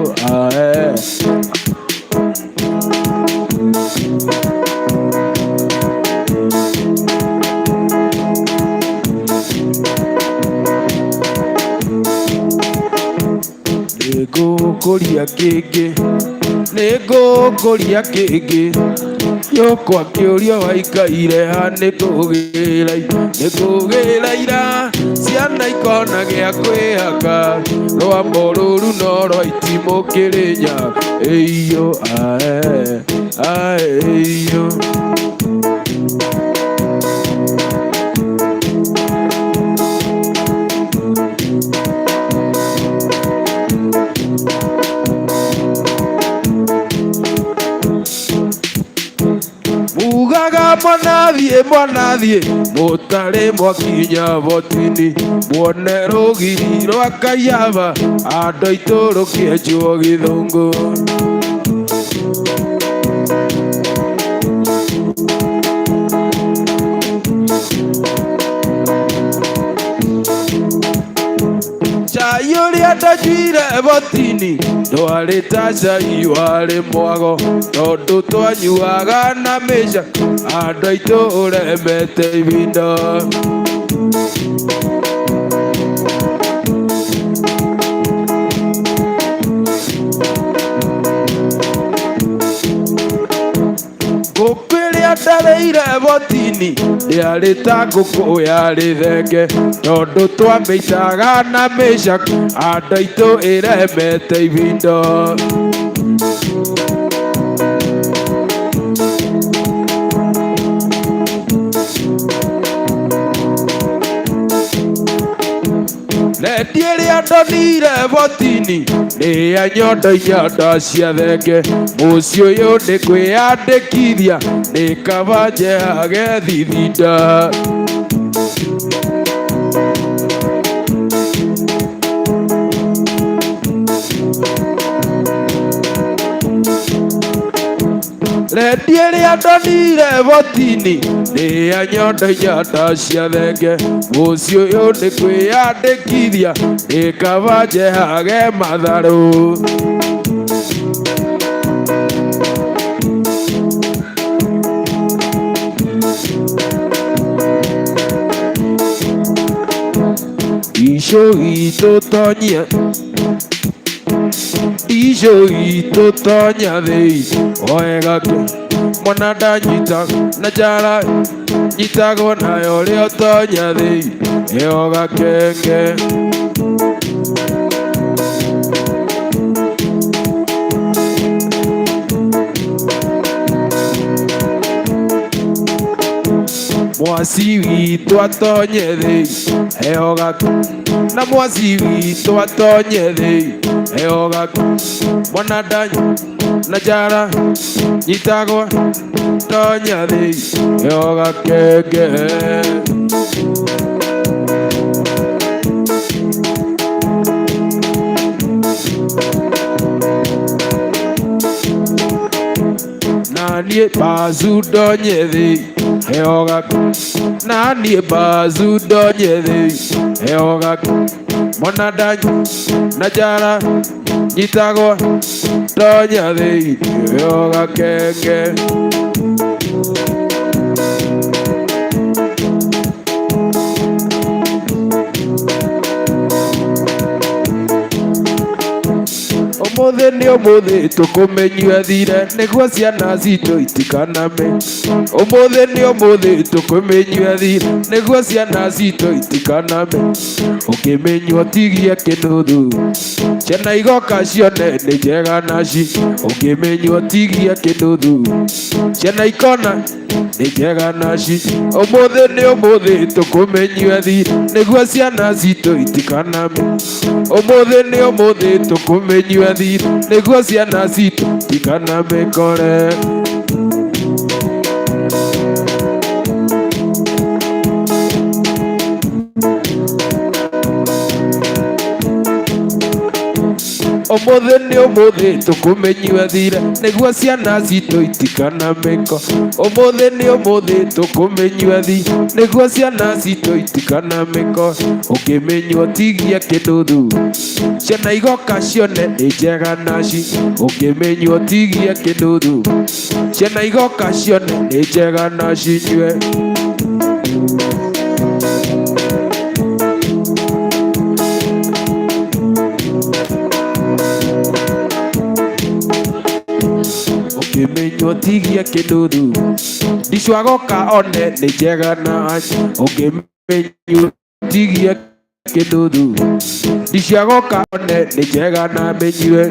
Nĩngũkũria kĩngĩ Yũkwa kĩũria waikaire ha nĩkũgĩra ira ciana ikona gĩa kwĩhaka rwambũrũru no rwa itimũ Kĩrĩnyaga ĩyo Mwanathiĩ mũtarĩ mwakinya voti-inĩ muone rũgiri rwa Kaiyaba andũ aitũ rũkĩenjwo gĩthũngũ cai ũrĩa ndanyuire voti-inĩ ndwarĩ ta cai warĩ mwago tondũ twanyuaga na mĩca andũ aitũ ũremete ivinda ndarĩire voti-inĩ rĩarĩ ta ngũkũ yarĩ thenge tondũ twamĩitaga na mĩcakũ andũ aitũ ĩremete ivinda Redio ĩrĩa ndonire voti-inĩ nĩ ya nyondo cia thenge mũciĩ ũyũ nĩ kwĩyandĩkithia nĩ kaba njehage thithinda Redio ĩrĩa ndonire voti-inĩ nĩ ya nyondo cia thenge mũciĩ ũyũ nĩ kwĩyandĩkithia nĩ kaba njehage matharũ Icio itũ tonya thĩinĩ oegake mwana ndanyita na njara nyitagwo nayo ũrĩa tonya thĩinĩ ĩyo gakenge mwasi witũ atonye thĩ heo gaku na mwasi witũ atonye thĩ heo gaku mwana ndanyu na njara nyitagwo tonya thĩ heo gakenge nanie bazu donye thĩ heo gaku nanie bazu donye thĩ heo gaku mwana ndanyu na njara nyitagwo tonya thĩ heo gakenge Umuthi ni umuthi tukumenyua thire niguo ciana citũ itikaname umuthi ni umuthi tukumenyua thire niguo ciana citũ itikaname ũkĩmenyua tigie kĩnũthũ ciana igoka cione nĩ njega naci ũkĩmenyua tigie kĩnũthũ ciana ikona nĩ njega naci umuthi ni umuthi tukumenyua thire niguo ciana citũ itikaname umuthi ni umuthi tukumenyua thire niguo ciana citũ itikanamĩkore umuthi ni umuthi tukumenyua thire niguo ciana citũ itikanamĩko umuthi ni umuthi tukumenyua thire niguo ciana citũ itikanamĩko ũkĩmenyua tigie kĩnũthũ ciana igoka cione nĩ njega naci ũkĩmenyua tigie kĩnũthũ ciana igoka cione nĩ njega naci nyue ũkĩmenyua tigie kĩnũthũ ndicũ agoka one nĩ njega naci ũkĩmenyua tigie kĩnũthũ ndicũ agoka one nĩ njega na menyue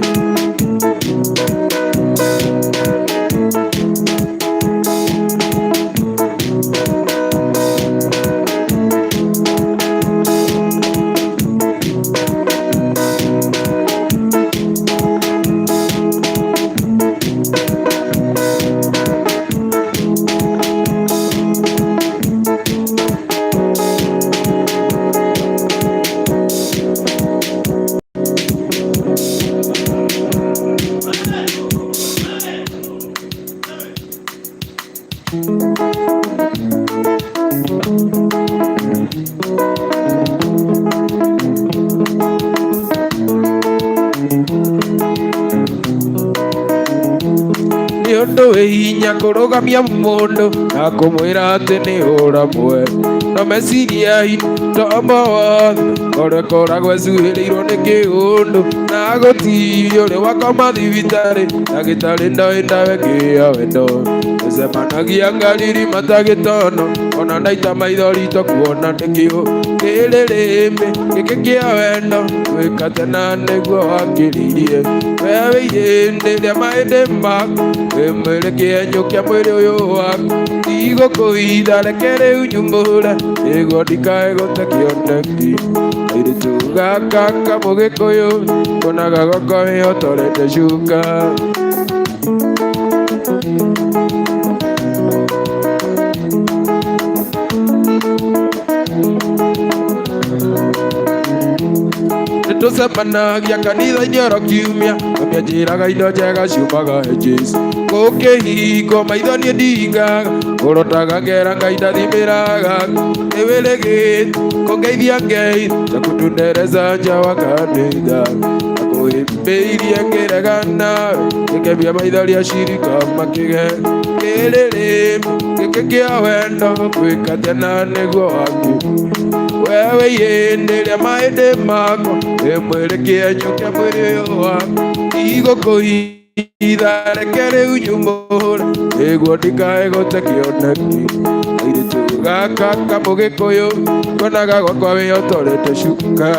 Nĩũndũ wĩ hinya kũrũgamia mũndũ na kũmwĩra atĩ nĩ ũramwe no meciria tombo wothe ũrĩkoragwo ecuhĩrĩirwo nĩ kĩũndũ na gũtirĩ ũrĩ wakoma thibitarĩ ndagĩtarĩ ndoĩ ndawe kĩa wendo gũcemanagia ngariri matagĩtono ona ndaita maithori tokuona nĩkĩo kĩrĩrĩmbĩ gĩkĩ kĩa wendo gwĩka tena nĩguo wakĩririe we wĩ ihĩndĩ rĩa mahĩndĩ maku wĩ mwĩrĩ kĩenyũ kĩa mwĩrĩ ũyũ waku igũkũhitha reke rĩu nyumbũre nĩguo ndikae gũte kĩoneki kairĩtu gaka kamũgĩkũyũ konaga goko hotorete cuka nĩtũcemanagia kanitha-inĩ oro kiumia amĩanjĩraga indo njega ciumaga he Jesũ gũkĩhingwo maitho niĩ ndingaga ũrotaga ngera Ngai ndathimĩraga nĩwĩrĩgĩte kũngeithia Ngai na kutundereza nja wa kanitha akũhĩmbĩirie ngĩregana gĩkemia maithori acirika makĩge kĩrĩrĩmbĩ gĩkĩ kĩa wendo gwĩka tena nĩguo waku we wĩ ihĩndĩ rĩa mahĩndĩ maku wĩ mwĩrĩ kĩenyũ kĩa mwĩrĩ ũyũ waku igũkũhitha reke rĩu nyumbũre nĩguo ndikae gũte kĩoneki kairĩtu gaka kamũgĩkũyũ konaga gwakwa wĩhotorete cuka